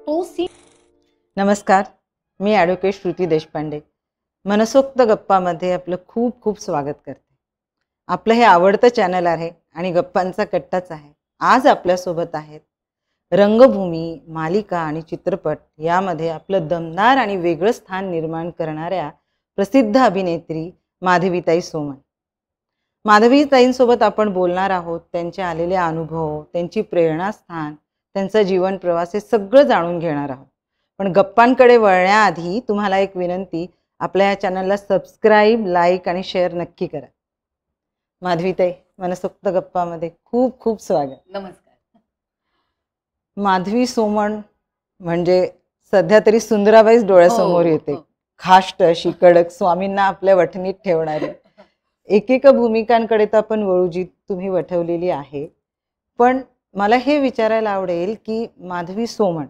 तो सीन. नमस्कार, मी ॲडव्होकेट श्रुती देशपांडे. मनसोक्त गप्पामध्ये आपलं खूप खूप स्वागत करते. आपलं हे आवडतं चॅनल आहे आणि गप्पांचा कट्टाच आहे. आज आपल्यासोबत आहेत रंगभूमी, मालिका आणि चित्रपट यामध्ये आपलं दमदार आणि वेगळं स्थान निर्माण करणाऱ्या प्रसिद्ध अभिनेत्री माधवीताई सोमण. माधवीताईंसोबत आपण बोलणार आहोत. त्यांचे आलेले अनुभव, त्यांची प्रेरणास्थान, त्यांचा जीवन प्रवास हे सगळं जाणून घेणार आहोत. पण गप्पांकडे वळण्याआधी तुम्हाला एक विनंती, आपल्या या चॅनलला सबस्क्राईब, लाईक आणि शेअर नक्की करा. माधवीताई, मनसोक्त गप्पामध्ये खूप खूप स्वागत. नमस्कार. माधवी सोमण म्हणजे सध्या तरी सुंदराबाईच डोळ्यासमोर येते. खाष्ट अशी कडक, स्वामींना आपल्या वठणीत ठेवणारी. एकेका भूमिकांकडे तर आपण वळू जी तुम्ही वठवलेली आहे. पण मला हे विचारायला आवडेल की माधवी सोमण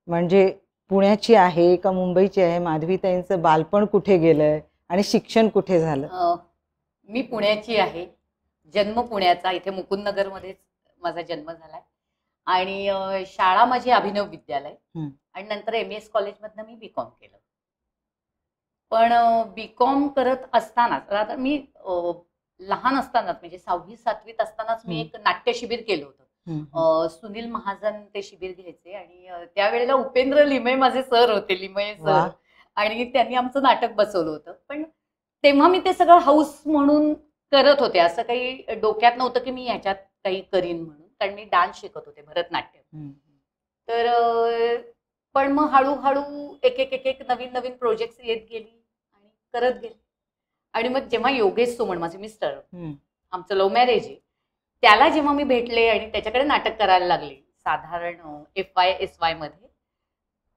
म्हणजे पुण्याची आहे का मुंबईची आहे? माधवीताईंचं बालपण कुठे गेलंय आणि शिक्षण कुठे झालं? मी पुण्याची आहे. जन्म पुण्याचा, इथे मुकुंदनगरमध्येच माझा जन्म झालाय. आणि शाळा माझी अभिनव विद्यालय आणि नंतर MS कॉलेजमधनं मी BCom केलं. पण BCom करत असतानाच मी लहान असतानाच म्हणजे 6वी-7वीत असतानाच मी एक नाट्य शिबिर केलं होतं. सुनील महाजन ते शिबिर घ्यायचे आणि त्यावेळेला उपेंद्र लिमये माझे सर होते, लिमये सर, आणि त्यांनी आमचं नाटक बसवलं होतं. पण तेव्हा मी ते सगळं हाऊस म्हणून करत होते. असं काही डोक्यात नव्हतं की मी ह्याच्यात काही करीन म्हणून, कारण मी डान्स शिकत होते, भरतनाट्य. तर पण मग हळूहळू एक एक नवीन नवीन प्रोजेक्ट येत गेली आणि करत गेले. आणि मग जेव्हा योगेश सोमण माझे मिस्टर, आमचं लव्ह मॅरेज आहे, त्याला जेव्हा मी भेटले आणि त्याच्याकडे नाटक करायला लागले, साधारण FY-SY मध्ये,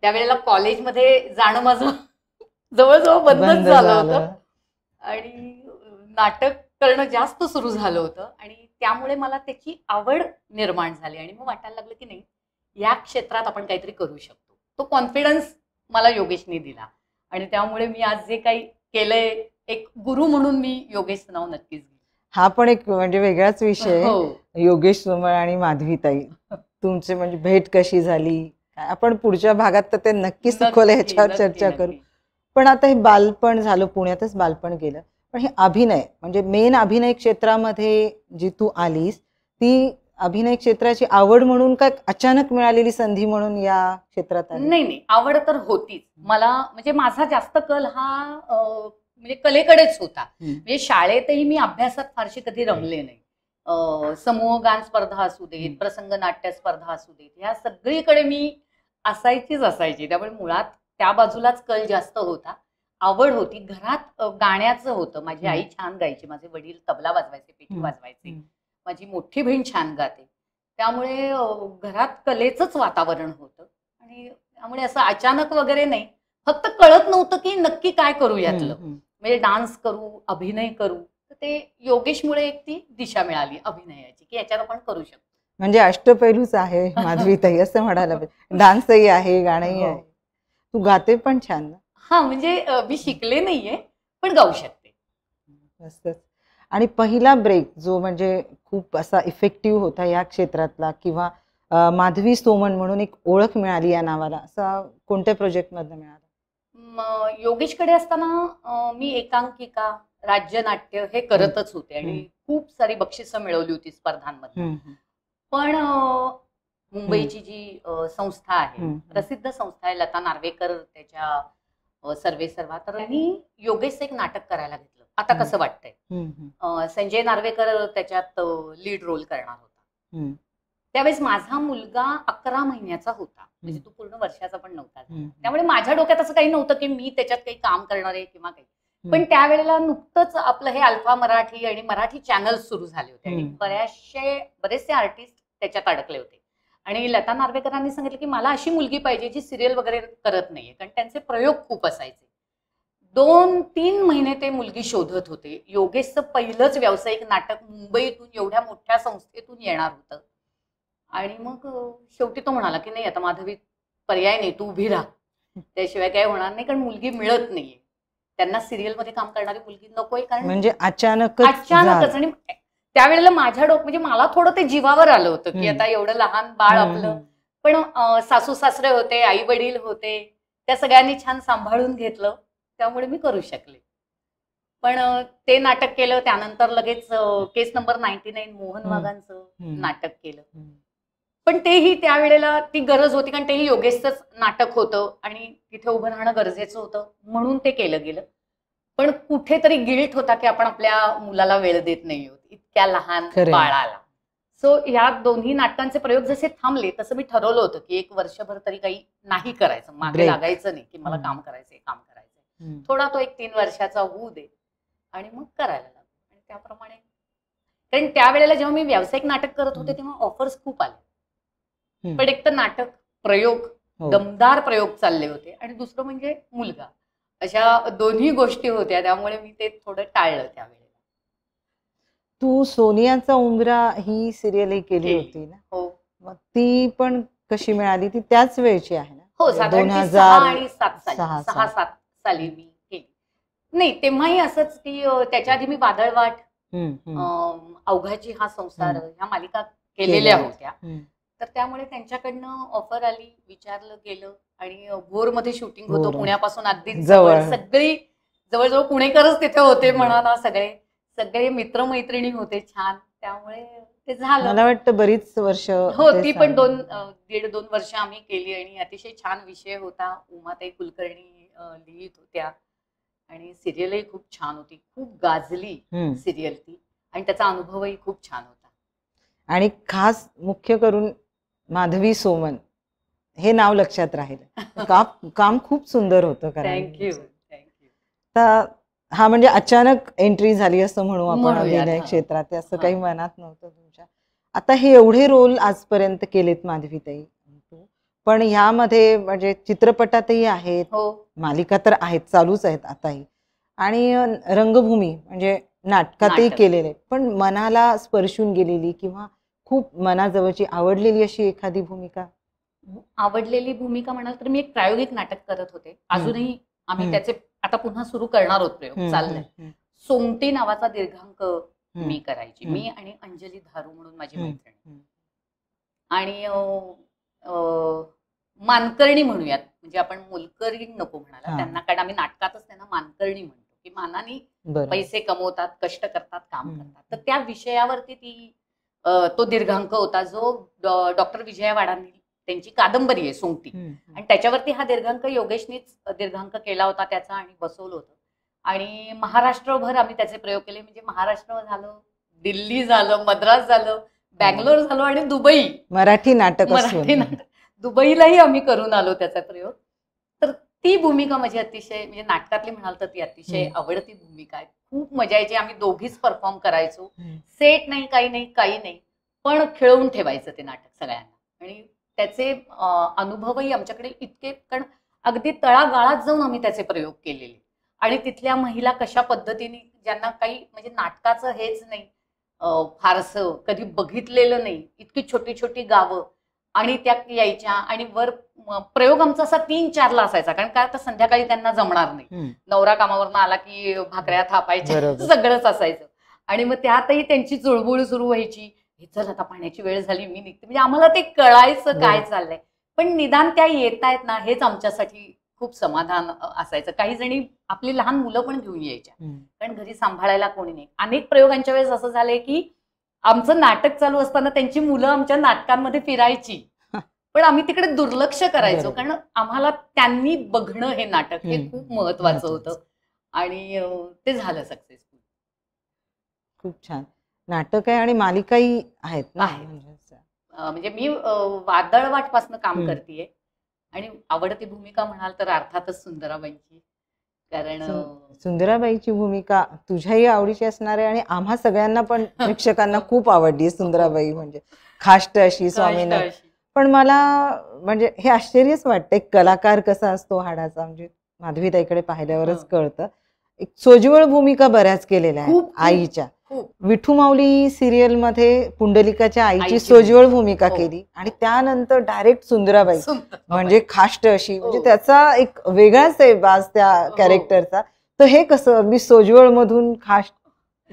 त्यावेळेला कॉलेजमध्ये जाणं माझं जवळजवळ बंदच झालं होतं आणि नाटक करणं जास्त सुरू झालं होतं. आणि त्यामुळे मला त्याची आवड निर्माण झाली आणि मग वाटायला लागलं की नाही, या क्षेत्रात आपण काहीतरी करू शकतो. तो कॉन्फिडन्स मला योगेशने दिला आणि त्यामुळे मी आज जे काही केलंय, एक गुरु म्हणून मी योगेशचं नाव नक्कीच घेईन. हा पण एक म्हणजे वेगळाच विषय, योगेश सोमण आणि माधवीताई. तुमची म्हणजे भेट कशी झाली, आपण पुढच्या भागात तर ते नक्की सखोल ह्याच्यावर चर्चा करू. पण आता हे बालपण झालं, पुण्यातच बालपण गेलं. पण हे अभिनय म्हणजे मेन अभिनय क्षेत्रामध्ये जी तू आलीस, ती अभिनय क्षेत्राची आवड म्हणून का अचानक मिळालेली संधी म्हणून या क्षेत्रात आली? नाही, आवड तर होतीच मला. म्हणजे माझा जास्त कल हा म्हणजे कलेकडेच होता. म्हणजे शाळेतही मी अभ्यासात फारशी कधी रमले नाही. समूह गान स्पर्धा असू देत, प्रसंग नाट्य स्पर्धा असू देत, ह्या सगळीकडे मी असायची. त्यामुळे मुळात त्या बाजूलाच कल जास्त होता. आवड होती. घरात गाण्याचं होतं. माझी आई छान गायची, माझे वडील तबला वाजवायचे, पेटी वाजवायचे, माझी मोठी बहीण छान गाते. त्यामुळे घरात कलेचंच वातावरण होतं आणि त्यामुळे असं अचानक वगैरे नाही, फक्त कळत नव्हतं की नक्की काय करू यातलं. म्हणजे डान्स करू, अभिनय करू. तर ते योगेशमुळे एक ती दिशा मिळाली अभिनयाची की याच्यात आपण करू शकतो. म्हणजे अष्टपैलूच आहे माधवीताई असं म्हणायला पाहिजे. डान्सही आहे, गाणंही आहे. तू गाते पण छान ना? हा, म्हणजे मी शिकले नाहीये पण गाऊ शकते. मस्तच. आणि पहिला ब्रेक जो म्हणजे खूप असा इफेक्टिव्ह होता या क्षेत्रातला, किंवा माधवी सोमण म्हणून एक ओळख मिळाली या नावाला, असा कोणत्या प्रोजेक्ट मधनं मिळाला? योगेशकडे असताना मी एकांकिका, राज्यनाट्य हे करतच होते आणि खूप सारी बक्षिसं मिळवली होती स्पर्धांमध्ये. पण मुंबईची जी संस्था आहे, प्रसिद्ध संस्था आहे, लता नार्वेकर त्याच्या सर्वेसर्वा, तर त्यांनी योगेशचं एक नाटक करायला घेतलं, आता कसं वाटतंय. संजय नार्वेकर त्याच्यात लीड रोल करणार होता. त्यावेळेस माझा मुलगा 11 महिन्याचा होता, म्हणजे तो पूर्ण वर्षाचा पण नव्हता. त्यामुळे माझ्या डोक्यात असं काही नव्हतं की मी त्याच्यात काही काम करणार आहे किंवा काही. पण त्यावेळेला नुकतंच आपलं हे अल्फा मराठी आणि मराठी चॅनल सुरू झाले होते आणि बरेचसे आर्टिस्ट त्याच्यात अडकले होते. आणि लता नार्वेकरांनी सांगितलं की मला अशी मुलगी पाहिजे जी सिरियल वगैरे करत नाहीये, कारण त्यांचे प्रयोग खूप असायचे. 2-3 महिने ते मुलगी शोधत होते. योगेशचं पहिलंच व्यावसायिक नाटक मुंबईतून एवढ्या मोठ्या संस्थेतून येणार होतं. आणि मग शेवटी तो म्हणाला की नाही, आता माधवी पर्याय नाही, तू उभी राहा, त्याशिवाय काय होणार नाही, कारण मुलगी मिळत नाहीये. त्यांना सिरियल मध्ये काम करणारी मुलगी नकोय. कारण म्हणजे अचानकच. आणि त्यावेळेला माझ्या म्हणजे मला थोडं ते जीवावर आलं होतं की आता एवढं लहान बाळ आपलं पण सासू सासरे होते, आई वडील होते, त्या सगळ्यांनी छान सांभाळून घेतलं, त्यामुळे मी करू शकले. पण ते नाटक केलं, त्यानंतर लगेच केस नंबर 99 मोहन वाघांचं नाटक केलं. पण तेही त्यावेळेला ती गरज होती, कारण तेही योगेशचंच नाटक होतं आणि तिथे उभं राहणं गरजेचं होतं, म्हणून ते केलं गेलं. पण कुठेतरी गिल्ट होता की आपण आपल्या मुलाला वेळ देत नाही आहोत इतक्या लहान बाळाला. सो ह्या दोन्ही नाटकांचे प्रयोग जसे थांबले, तसं मी ठरवलं होतं की एक वर्षभर तरी काही नाही करायचं, मागे लागायचं नाही की मला काम करायचंय. थोडा तो एक 3 वर्षाचा होऊ दे आणि मग करायला लागलो. आणि त्याप्रमाणे, कारण त्यावेळेला जेव्हा मी व्यावसायिक नाटक करत होते तेव्हा ऑफर्स खूप आले. पण एक तर नाटक प्रयोग, दमदार प्रयोग चालले होते, आणि दुसरं म्हणजे मुलगा. अशा दोन्ही गोष्टी होत्या, त्यामुळे मी ते थोडं टाळलं त्यावेळेला. तू सोनियाचा उंबरा ही सिरियल केली होती ना? हो. मग ती पण कशी मिळाली? ती त्याच वेळची आहे ना? हो, साधारण 6-7 साली मी केली. नाही, तेव्हाही असंच की त्याच्या आधी मी वादळवाट, अवघाची हा संसार ह्या मालिका केलेल्या होत्या. तर त्यामुळे त्यांच्याकडनं ऑफर आली, विचारलं गेलं, आणि भोरमध्ये शूटिंग होतं, पुण्यापासून अगदी जवळ. सगळी जवळजवळ पुणेकरच तिथे होते म्हणा ना, सगळे मित्रमैत्रिणी होते छान, त्यामुळे ते झालं. मला वाटतं बरीच वर्ष. हो, ती पण 1.5-2 वर्ष आम्ही केली, आणि अतिशय छान विषय होता. उमाताई कुलकर्णी लिहित होत्या, आणि सिरियलही खूप छान होती, खूप गाजली सिरियल ती, आणि त्याचा अनुभवही खूप छान होता. आणि खास मुख्य करून माधवी सोमन हे नाव लक्षात राहिलं. काम खूप सुंदर होतं. थँक्यू. तर हा म्हणजे अचानक एंट्री झाली असं म्हणू आपण अभिनय क्षेत्रात, असं काही मनात नव्हतं तुमच्या. आता हे एवढे रोल आजपर्यंत केलेत माधवीताई, पण ह्यामध्ये म्हणजे चित्रपटातही आहेत, मालिका तर आहेत, चालूच आहेत आताही, आणि रंगभूमी म्हणजे नाटकातही केलेले, पण मनाला स्पर्शून गेलेली किंवा खूप मनाजवळची आवडलेली अशी एखादी भूमिका? आवडलेली भूमिका म्हणाल तर मी एक प्रायोगिक नाटक करत होते, अजूनही आम्ही त्याचे आता पुन्हा सुरू करणार आहोत, प्रयोग चाललाय. सोंगटी नावाचा दीर्घांक मी करायची, मी आणि अंजली धारू म्हणून माझी मैत्रीण, आणि मानकर्णी म्हणूयात, म्हणजे आपण मोलकरी नको म्हणाला त्यांना, कारण आम्ही नाटकातच त्यांना मानकर्णी म्हणतो, की मानाने पैसे कमवतात, कष्ट करतात, काम करतात. तर त्या विषयावरती तो दीर्घांक होता, जो डॉक्टर विजया वाडांनी, त्यांची कादंबरी आहे सोंगटी, आणि त्याच्यावरती हा दीर्घांक योगेशनीच दीर्घांक केला होता त्याचा, आणि बसवलं होतं. आणि महाराष्ट्रभर आम्ही त्याचे प्रयोग केले, म्हणजे महाराष्ट्र झालं, दिल्ली झालं, मद्रास झालं, बँगलोर झालं, आणि दुबई. मराठी नाटक दुबईलाही आम्ही करून आलो त्याचा प्रयोग. तर ती भूमिका माझी अतिशय, म्हणजे नाटकातली म्हणाल तर ती अतिशय आवडती भूमिका आहे. खूप मजा यायची, आम्ही दोघीच परफॉर्म करायचो, सेट नाही, काही नाही, पण खेळवून ठेवायचं ते नाटक सगळ्यांना. आणि त्याचे अनुभवही आमच्याकडे इतके, कारण अगदी तळागाळात जाऊन आम्ही त्याचे प्रयोग केलेले, आणि तिथल्या महिला कशा पद्धतीने, ज्यांना काही म्हणजे नाटकाचं हेच नाही, फारसं कधी बघितलेलं नाही, इतकी छोटी छोटी गावं, आणि त्या यायच्या, आणि वर प्रयोग आमचा असा 3-4ला असायचा, कारण काय तर संध्याकाळी त्यांना जमणार नाही, नवरा कामावरनं आला की भाकऱ्या थापायच्या, सगळंच असायचं. आणि मग त्यातही त्यांची चुळबुळ सुरू व्हायची, हे चल आता पाण्याची वेळ झाली, मी निघते, म्हणजे आम्हाला ते कळायचं काय चाललंय, पण निदान त्या येत आहेत ना, हेच आमच्यासाठी खूप समाधान असायचं. काही जणी आपली लहान मुलं पण घेऊन यायच्या, कारण घरी सांभाळायला कोणी नाही. अनेक प्रयोगांच्या वेळेस असं झालंय की आमचं नाटक चालू असताना त्यांची मुलं आमच्या नाटकांमध्ये फिरायची, पण आम्ही तिकडे दुर्लक्ष करायचो, कारण आम्हाला त्यांनी बघणं हे नाटक हे खूप महत्वाचं होतं, आणि ते झालं सक्सेसफुल. खूप छान नाटक आहे, आणि मालिकाही आहेत ना. म्हणजे मी वादळवाटपासून काम करतेय, आणि आवडती भूमिका म्हणाल तर अर्थातच सुंदराबाईंची, कारण सुंदराबाईची भूमिका तुझ्याही आवडीची असणार आहे, आणि आम्हा सगळ्यांना पण प्रेक्षकांना खूप आवडली सुंदराबाई. म्हणजे खाष्ट अशी स्वामीनाथन. पण मला म्हणजे हे आश्चर्यच वाटतं, एक कलाकार कसा असतो हाडाचा, म्हणजे माधवीताईकडे पाहिल्यावरच कळतं. एक सोज्वळ भूमिका बऱ्याच केलेल्या आहेत. आईच्या विठू माऊली सिरियल मध्ये पुंडलिकाच्या आईची सोज्वळ भूमिका केली, आणि त्यानंतर डायरेक्ट सुंदराबाई, म्हणजे खाष्ट अशी, म्हणजे त्याचा एक वेगळाच आहे बाज त्या कॅरेक्टरचा. तर हे कसं अगदी सोज्वळ मधून खाष्ट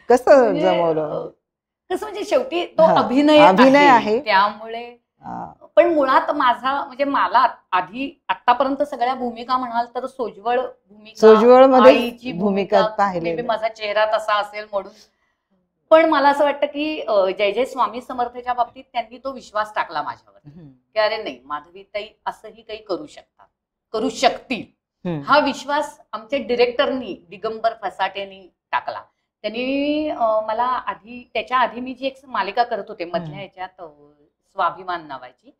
कसं जमवलं? कसं, म्हणजे शेवटी तो अभिनय आहे, त्यामुळे पण मुळात माझा म्हणजे मला आधी आतापर्यंत सगळ्या भूमिका म्हणाल तर सोज्वळ भूमिका, सोज्वळमध्ये आईची भूमिका भूमिका, पाहिलेली. मे बी माझा चेहरा तसा असेल म्हणून. पण मला असं वाटतं की जय जय स्वामी समर्थच्या बाबतीत त्यांनी तो विश्वास टाकला माझ्यावर की अरे नाही, माधवीताई असंही काही करू शकतात, करू शकतील. हा विश्वास आमच्या डिरेक्टरनी दिगंबर फसाटेनी टाकला. त्यांनी मला आधी, त्याच्या आधी मी जी एक मालिका करत होते मधल्या ह्याच्यात स्वाभिमान नावाची,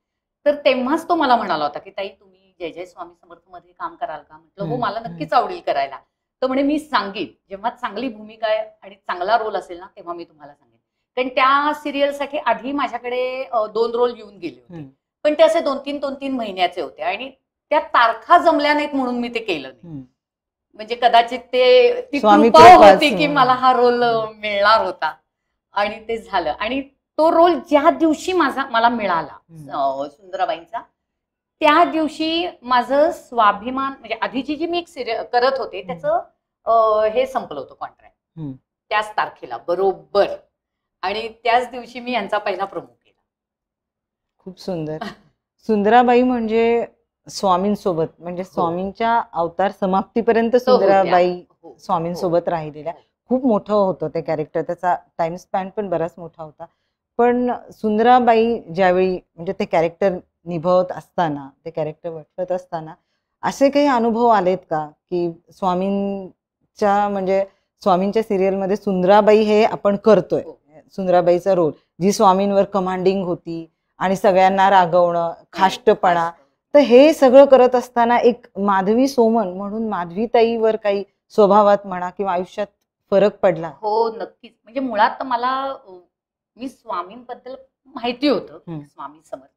तर तेव्हाच तो मला म्हणाला होता की ताई तुम्ही जय जय स्वामी समर्थ मध्ये काम कराल का? म्हटलं हो, मला नक्कीच आवडेल करायला. तर म्हणे मी सांगेन, जेव्हा चांगली भूमिका आहे आणि चांगला रोल असेल ना तेव्हा मी तुम्हाला सांगेन. कारण त्या सिरियलसाठी आधी माझ्याकडे 2 रोल येऊन गेले होते, पण ते असे 2-3 महिन्याचे होते आणि त्या तारखा जमल्या नाहीत म्हणून मी ते केलं नाही. म्हणजे कदाचित ती कृपा होती की मला हा रोल मिळणार होता आणि ते झालं. आणि तो रोल ज्या दिवशी मला मिळाला सुंदराबाईंचा, त्या दिवशी माझं स्वाभिमान म्हणजे आधीची जी मी एक सिरियल करत होते त्याचं हे संपलं होतं कॉन्ट्रॅक्ट त्याच तारखेला बरोबर. आणि त्याच दिवशी मी यांचा पहिला प्रोमो केला. खूप सुंदर. सुंदराबाई म्हणजे स्वामींसोबत, म्हणजे स्वामींच्या अवतार समाप्तीपर्यंत सुंदराबाई स्वामींसोबत राहिलेल्या. खूप मोठं होतं ते कॅरेक्टर, त्याचा टाइम स्पॅन पण बराच मोठा होता. पण सुंदराबाई ज्यावेळी म्हणजे ते कॅरेक्टर निभवत असताना, ते कॅरेक्टर वठवत असताना असे काही अनुभव आलेत का की स्वामींच्या म्हणजे स्वामींच्या सिरियलमध्ये सुंदराबाई हे आपण करतोय, सुंदराबाईचा रोल, जी स्वामींवर कमांडिंग होती आणि सगळ्यांना रागवणं, खाष्टपणा, तर हे सगळं करत असताना एक माधवी सोमन म्हणून माधवीताईवर काही स्वभावात म्हणा किंवा आयुष्यात फरक पडला? हो नक्कीच. म्हणजे मुळात मला मी स्वामींबद्दल माहिती होतं, स्वामी समर्थ,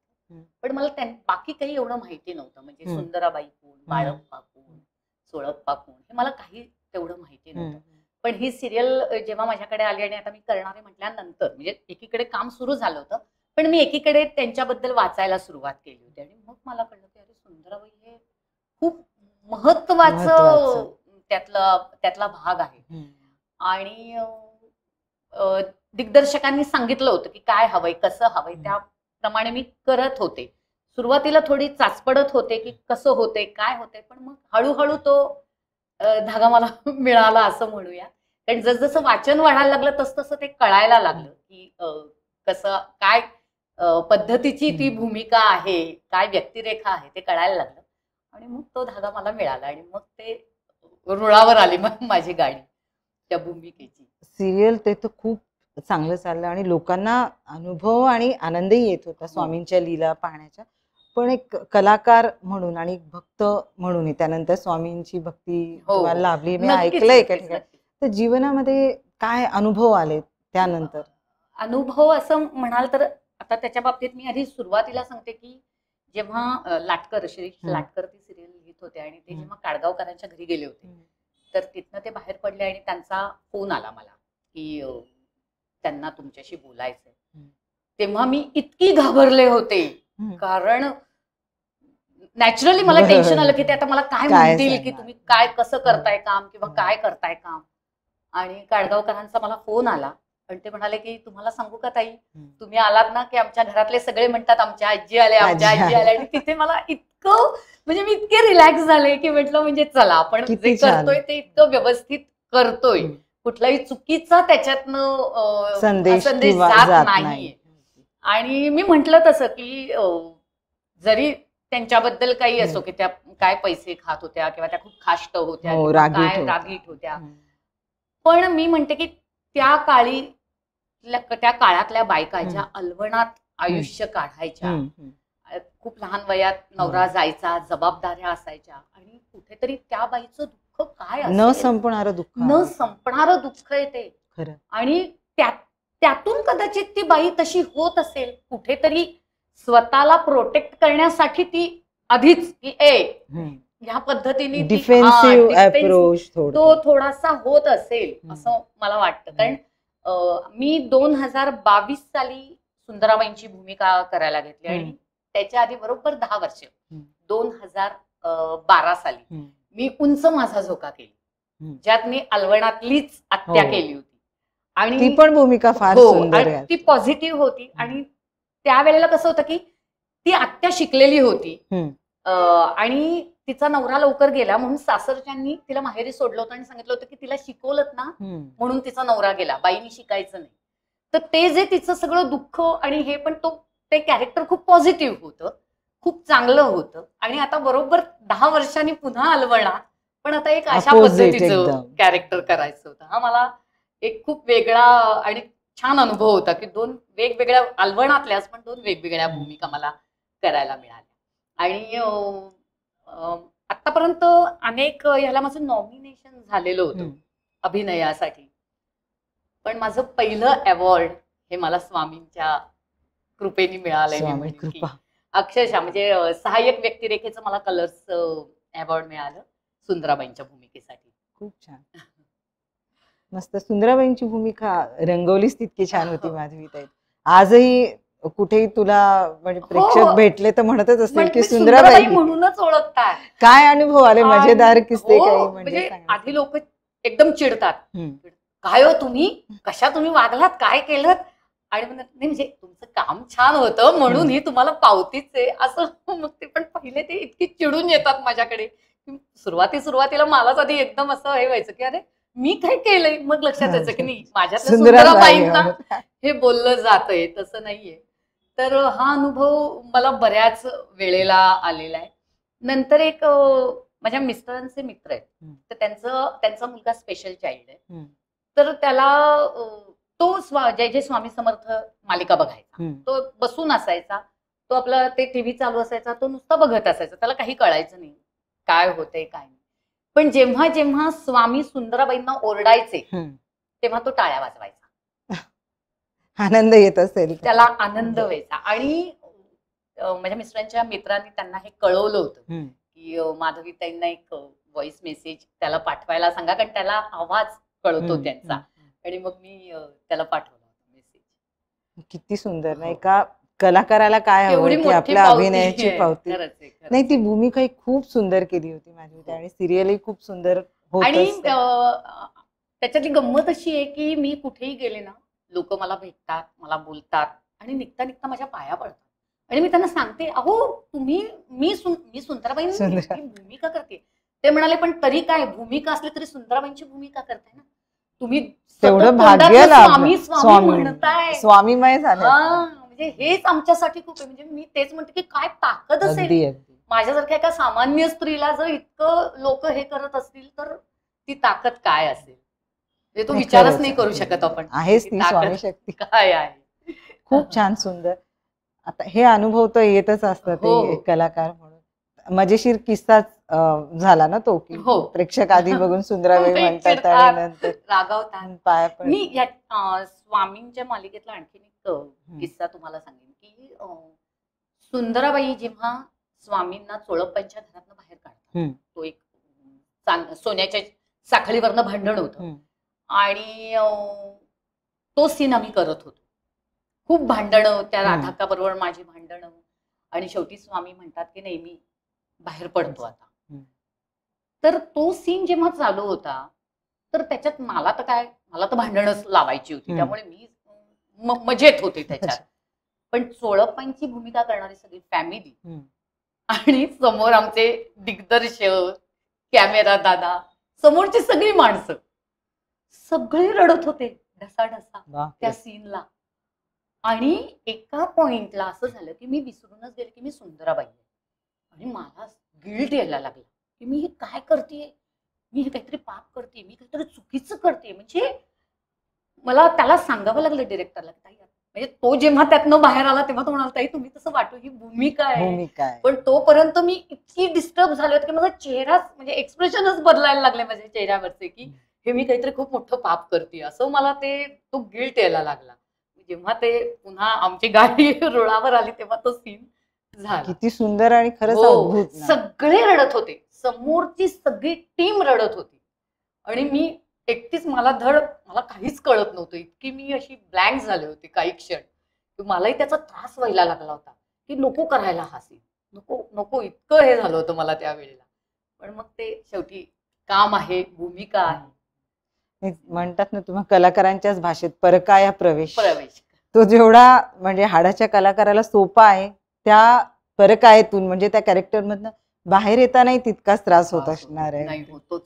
पण मला बाकी काही एवढं माहिती नव्हतं. म्हणजे सुंदराबाई कोण, बाळप्पा कोण, सोळप्पा कोण, हे मला काही तेवढं माहिती नव्हतं. पण ही सिरियल जेव्हा माझ्याकडे आली आणि आता मी करणारे म्हटल्यानंतर म्हणजे एकीकडे काम सुरू झालं होतं, पण मी एकीकडे त्यांच्याबद्दल वाचायला सुरुवात केली होती आणि मग मला कळलं की अरे सुंदराबाई हे खूप महत्वाचं त्यातला भाग आहे. आणि दिग्दर्शकांनी सांगितलं होतं की काय हवंय, कसं हवंय, त्याप्रमाणे मी करत होते. सुरुवातीला थोडी चाचपडत होते की कसं होते, काय होते, पण मग हळूहळू तो धागा मला मिळाला असं म्हणूया. कारण जसजसं वाचन वाढायला लागलं तसतसं ते कळायला लागलं की कसं काय पद्धतीची ती भूमिका आहे, काय व्यक्तिरेखा आहे ते कळायला लागलं. आणि मग तो धागा मला मिळाला आणि मग ते रुळावर आली मग माझी गाडी त्या भूमिकेची. सिरियल ते तर खूप चांगलं चाललं आणि लोकांना अनुभव आणि आनंदही येत होता स्वामींच्या लीला पाहण्याच्या. पण एक कलाकार म्हणून आणि भक्त म्हणून त्यानंतर स्वामींची भक्ती तुम्हाला लाभली, मी ऐकलंय एका ठिकाणी. तर जीवनामध्ये काय अनुभव आले त्यानंतर? अनुभव असं म्हणाल तर आता त्याच्या बाबतीत मी आधी सुरुवातीला सांगते की जेव्हा लाटकर, श्री लाटकर ती सिरियल लिहित होते आणि ते जेव्हा काडगावकरांच्या घरी गेले होते, तर तिथनं ते बाहेर पडले आणि त्यांचा फोन आला मला की त्यांना तुमच्याशी बोलायचंय. तेव्हा मी इतकी घाबरले होते, कारण नॅचरली मला टेन्शन आलं की ते आता मला काय म्हणतील की तुम्ही काय कसं करताय काम किंवा काय करताय काम. आणि काडगावकरांचा मला फोन आला आणि ते म्हणाले की तुम्हाला सांगू का ताई, तुम्ही आलात ना की आमच्या घरातले सगळे म्हणतात आमच्या आजी आल्या, आमच्या आजी आल्या. आणि तिथे मला इतकं म्हणजे मी इतके रिलॅक्स झाले की म्हटलं म्हणजे चला आपण जे करतोय ते इतकं व्यवस्थित करतोय, कुठलाही चुकीचा त्याच्यातनं संदेश जात नाही. आणि मी म्हंटल तसं की जरी त्यांच्याबद्दल काही असो की त्या काय पैसे खात होत्या किंवा त्या खूप खाष्ट होत्या, काय रागीट होत्या, पण मी म्हणते की त्या काळातल्या बायका ज्या अलवणात आयुष्य काढायच्या, खूप लहान वयात नवरा जायचा, जबाबदाऱ्या असायच्या आणि कुठेतरी त्या बाईचं दुःख काय असेल, न संपणारं दुःख येते. आणि त्यातून कदाचित ती बाई तशी होत असेल, कुठेतरी स्वतःला प्रोटेक्ट करण्यासाठी ती आधीच की ह्या पद्धतीने डिफेन्सिव्ह अप्रोच तो थोडासा होत असेल असं मला वाटतं. कारण मी 2022 साली सुंदराबाईंची भूमिका करायला घेतली आणि त्याच्या आधी बरोबर 10 वर्ष 2012 साली मी उंच माझा झोका केली, ज्यात मी अलवणातलीच आत्या केली होती. आणि ती पण भूमिका फार सुंदर आहे, ती पॉझिटिव्ह होती. आणि त्यावेळेला कसं होतं की ती आत्या शिकलेली होती हम्म. आणि तिचा नवरा लवकर गेला म्हणून सासरच्यांनी तिला माहेरी सोडलं होतं आणि सांगितलं होतं की तिला शिकवलं ना म्हणून तिचा नवरा गेला, बाईनी शिकायचं नाही. तर ते जे तिचं सगळं दुःख आणि हे पण ते कॅरेक्टर खूप पॉझिटिव्ह होतं, खूप चांगलं होतं. आणि आता बरोबर 10 वर्षांनी पुन्हा अलवणा, पण आता एक अशा पद्धतीचं कॅरेक्टर करायचं होतं. हा मला एक खूप वेगळा आणि छान अनुभव होता की 2 वेगवेगळ्या अलवणातल्याच पण 2 वेगवेगळ्या भूमिका मला करायला मिळाल्या. आणि आतापर्यंत अनेक ह्याला माझं नॉमिनेशन झालेलं होतं अभिनयासाठी, पण माझं पहिलं अवॉर्ड हे मला स्वामींच्या कृपेने मिळालंय. अक्षरशः म्हणजे सहाय्यक व्यक्तिरेखेचं मला कलर्स अवॉर्ड मिळालं सुंदराबाईंच्या भूमिकेसाठी. खूप छान, मस्त. सुंदराबाईंची भूमिका रंगवलीच तितकी छान होती माधवीताई. आजही कुठेही तुला म्हणजे प्रेक्षक भेटले तर म्हणतच असतील की सुंदराबाई म्हणूनच ओळखतात. काय अनुभव आले, मजेदार किस्से काही? म्हणजे आधी लोक एकदम चिडतात, काय हो तुम्ही, कशा तुम्ही वागलात, काय केलं, आणि नाही म्हणजे तुमचं काम छान होतं म्हणून ही तुम्हाला पावतीच आहे असं. मग ते पण पहिले ते इतकी चिडून येतात माझ्याकडे. सुरुवातीला मलाच आधी एकदम असं हे व्हायचं की अरे मी काय केलंय, मग लक्षात यायचं की नाही माझ्यातल्या सुंदराबाईंना हे बोललं जातंय, तसं नाहीये. तर हा अनुभव मला बऱ्याच वेळेला आलेला आहे. नंतर एक माझ्या मिस्टरांचे मित्र आहेत, तर त्यांचा मुलगा स्पेशल चाइल्ड आहे, तर त्याला तो जय जय स्वामी समर्थ मालिका बघायचा. तो बसून असायचा, तो आपला ते टीव्ही चालू असायचा, तो नुसता बघत असायचा, त्याला काही कळायचं नाही काय होतंय काय नाही. पण जेव्हा जेव्हा स्वामी सुंदराबाईंना ओरडायचे तेव्हा तो टाळ्या वाजवायचा, आनंद येत असेल त्याला, आनंद व्हायचा. आणि माझ्या मिस्टरांच्या मित्रांनी त्यांना हे कळवलं होतं की माधवीताईंना एक व्हॉइस मेसेज त्याला पाठवायला सांगा, कारण त्याला आवाज कळतो त्यांचा. आणि मग मी त्याला पाठवला मेसेज. किती सुंदर नाही का, कलाकाराला काय हवं की आपल्या अभिनयाची पावती. नाही, ती भूमिका खूप सुंदर केली होती माझी, आणि सिरियलही खूप सुंदर होत. आणि त्याच्यातली गंमत अशी आहे की मी कुठेही गेले ना, लोक मला भेटतात, मला बोलतात आणि निघता निघता माझ्या पाया पडतात. आणि मी त्यांना सांगते, अहो तुम्ही मी सुंदराबाईंची भूमिका करते. ते म्हणाले पण तरी काय, भूमिका असली तरी सुंदराबाईंची भूमिका करताय ना तुम्ही, तेवढं भाग्य स्वामी स्वामी म्हणताय, स्वामीमय झालं. म्हणजे हेच आमच्यासाठी खूप आहे. म्हणजे मी तेच म्हणते की काय ताकद असेल माझ्यासारख्या एका सामान्य स्त्रीला, जर इतकं लोक हे करत असतील तर ती ताकद काय असेल, ते तो विचारच नाही करू शकत आपण. आहेच ती स्वामी शक्ती काय आहे. खूप छान सुंदर. आता हे अनुभव तर येतच असतात ते कलाकार म्हणून. मजेशीर किस्साच झाला ना तो, की प्रेक्षक आधी बघून सुंदराबाई म्हणतात आणि नंतर रागावतात पाया पडतात. मी या स्वामींच्या मालिकेतला आणखीन एक किस्सा तुम्हाला सांगेन की सुंदराबाई जेव्हा स्वामींना चोळप्पांच्या घरातनं बाहेर काढतात, तो एक सोन्याच्या साखळीवरनं भांडण होतं आणि तो सीन आम्ही करत होतो. खूप भांडणं, त्या राधाका बरोबर माझी भांडणं, आणि शेवटी स्वामी म्हणतात की नाही मी बाहेर पडतो आता. तर तो सीन जेव्हा चालू होता तर त्याच्यात मला तर भांडणच लावायची होती, त्यामुळे मी मजेत होते त्याच्यात. पण चोळप्पांची भूमिका करणारी सगळी फॅमिली आणि समोर आमचे दिग्दर्शक, कॅमेरा दादा, समोरची सगळी माणसं सगळे रडत होते ढसाढसा त्या सीनला. आणि एका पॉइंटला असं झालं की मी विसरूनच गेले की मी सुंदराबाई आहे, आणि मला गिल्ट यायला लागला की मी हे काय करते, मी हे काहीतरी पाप करते, मी काहीतरी चुकीचं करते. म्हणजे मला त्याला सांगावं लागलं डिरेक्टरला, ताई म्हणजे तो जेव्हा त्यातनं बाहेर आला तेव्हा तो म्हणाला ताई तुम्ही तसं वाटू ही भूमिका आहे. पण तोपर्यंत मी इतकी डिस्टर्ब झाले होते की माझा चेहराच म्हणजे एक्सप्रेशनच बदलायला लागले माझ्या चेहऱ्यावरचे, की हे मी काहीतरी खूप मोठं पाप करते असं मला तो गिल्ट यायला लागला. जेव्हा ते पुन्हा आमची गाडी रुळावर आली तेव्हा तो सीन झाला. किती सुंदर आणि खरंच सगळे रडत होते, समोरची सगळी टीम रडत होती, आणि मी एकटीच, मला काहीच कळत नव्हतं, इतकी मी अशी ब्लँक झाले होते काही क्षण. मलाही त्याचा त्रास व्हायला लागला होता की नको करायला हा सीन, नको नको इतकं हे झालं होतं मला त्यावेळेला. पण मग ते शेवटी काम आहे, भूमिका आहे. म्हणतात ना तुम्हा कलाकारांच्याच भाषेत परकाया प्रवेश, तो जेवढा म्हणजे हाडाच्या कलाकाराला सोपा आहे त्या परकायेतून म्हणजे त्या कॅरेक्टर मधनं बाहेर येतानाही तितकाच त्रास होत असणार आहे. नाही, होतोच.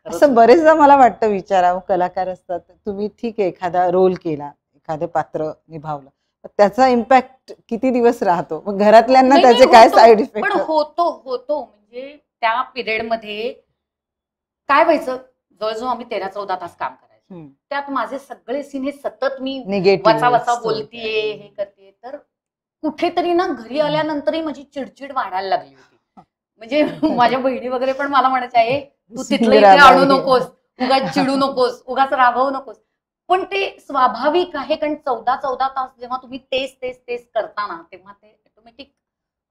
असं बरेचदा मला वाटतं विचारावं, कलाकार असतात, तुम्ही ठीक आहे एखादा रोल केला, एखादं पात्र निभावलं, त्याचा इम्पॅक्ट किती दिवस राहतो, मग घरातल्यांना त्याचे काय साईड इफेक्ट? पण होतो म्हणजे त्या पिरियड मध्ये काय व्हायचं, जवळजवळ आम्ही 13-14 तास काम करायचो. त्यात माझे सगळे सीन हे सतत मी वाचा बोलतीये, हे करते, तर कुठेतरी ना घरी आल्यानंतरही माझी चिडचिड वाढायला लागली होती. म्हणजे माझ्या बहिणी वगैरे पण मला म्हणायच्या, आहे तू तिथलं इथे आणू नकोस, उगाच चिडू नकोस, उगाच रागवू नकोस. पण ते स्वाभाविक आहे, कारण 14-14 तास जेव्हा तुम्ही तेच करता ना, तेव्हा ते ऑटोमॅटिक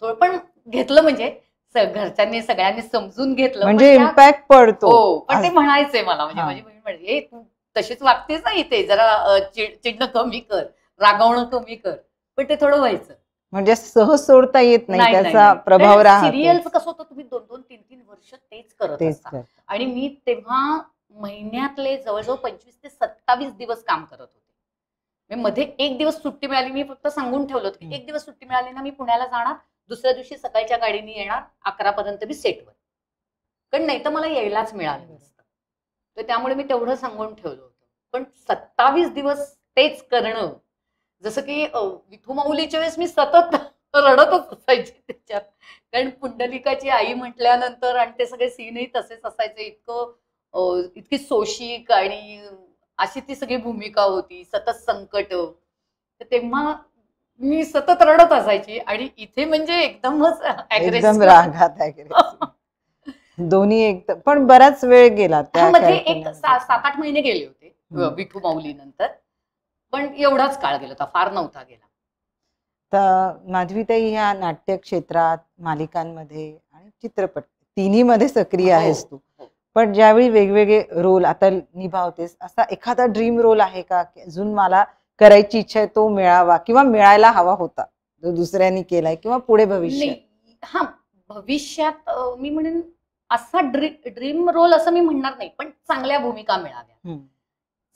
थोडं पण घेतलं, म्हणजे घरच्यांनी सगळ्यांनी समजून घेतलं, म्हणजे इम्पॅक्ट पडतो. हो, पण ते म्हणायचंय मला, म्हणजे माझी बहीण म्हणजे तू तशीच वागतेस ना इथे, जरा चिडणं कमी कर, रागवणं कमी कर. पण ते थोडं व्हायचं, म्हणजे सहज सोडता येत नाही, त्याचा प्रभाव राहतो. सिरियलचं कसं होतं, तुम्ही 2-2-3-3 वर्ष तेच करत असता, आणि मी तेव्हा महिन्यातले जवळजवळ 25 ते 27 दिवस काम करत होते. मध्ये एक दिवस सुट्टी मिळाली, मी फक्त सांगून ठेवलं होतं की एक दिवस सुट्टी मिळाली ना, मी पुण्याला जाणार, दुसऱ्या दिवशी सकाळच्या गाडीने येणार, 11 पर्यंत मी सेटवर, कारण नाही तर मला यायलाच मिळालं नसतं. तर त्यामुळे मी तेवढं सांगून ठेवलं होतं. पण 27 दिवस तेच करणं, जसं की विठू माऊलीच्या वेळेस मी सतत रडतच असायचे त्याच्यात, कारण पुंडलिकाची आई म्हटल्यानंतर आणि ते सगळे सीनही तसेच असायचे, इतकी सोशिक आणि अशी ती सगळी भूमिका होती, सतत संकट. तर तेव्हा मी सतत रडत असायची, आणि इथे म्हणजे एकदमच एकदम रागात दोन्ही एकदम. पण बराच वेळ गेला त्यामध्ये, एक 7-8 महिने गेले होते विठू माऊली नंतर, पण एवढाच काळ गेला होता, फार नव्हता गेला. तर माधवीताई ह्या नाट्य क्षेत्रात, मालिकांमध्ये आणि चित्रपट तिन्ही मध्ये सक्रिय आहेस तू. पण ज्यावेळी वेगवेगळे रोल आता निभावतेस, असा एखादा ड्रीम रोल आहे का की अजून मला करायची इच्छा आहे, तो मिळावा किंवा मिळायला हवा होता, जो दुसऱ्यांनी केलाय, किंवा पुढे भविष्यात? हा, भविष्यात मी म्हणेन असा ड्रीम रोल असं मी म्हणणार नाही, पण चांगल्या भूमिका मिळाव्या,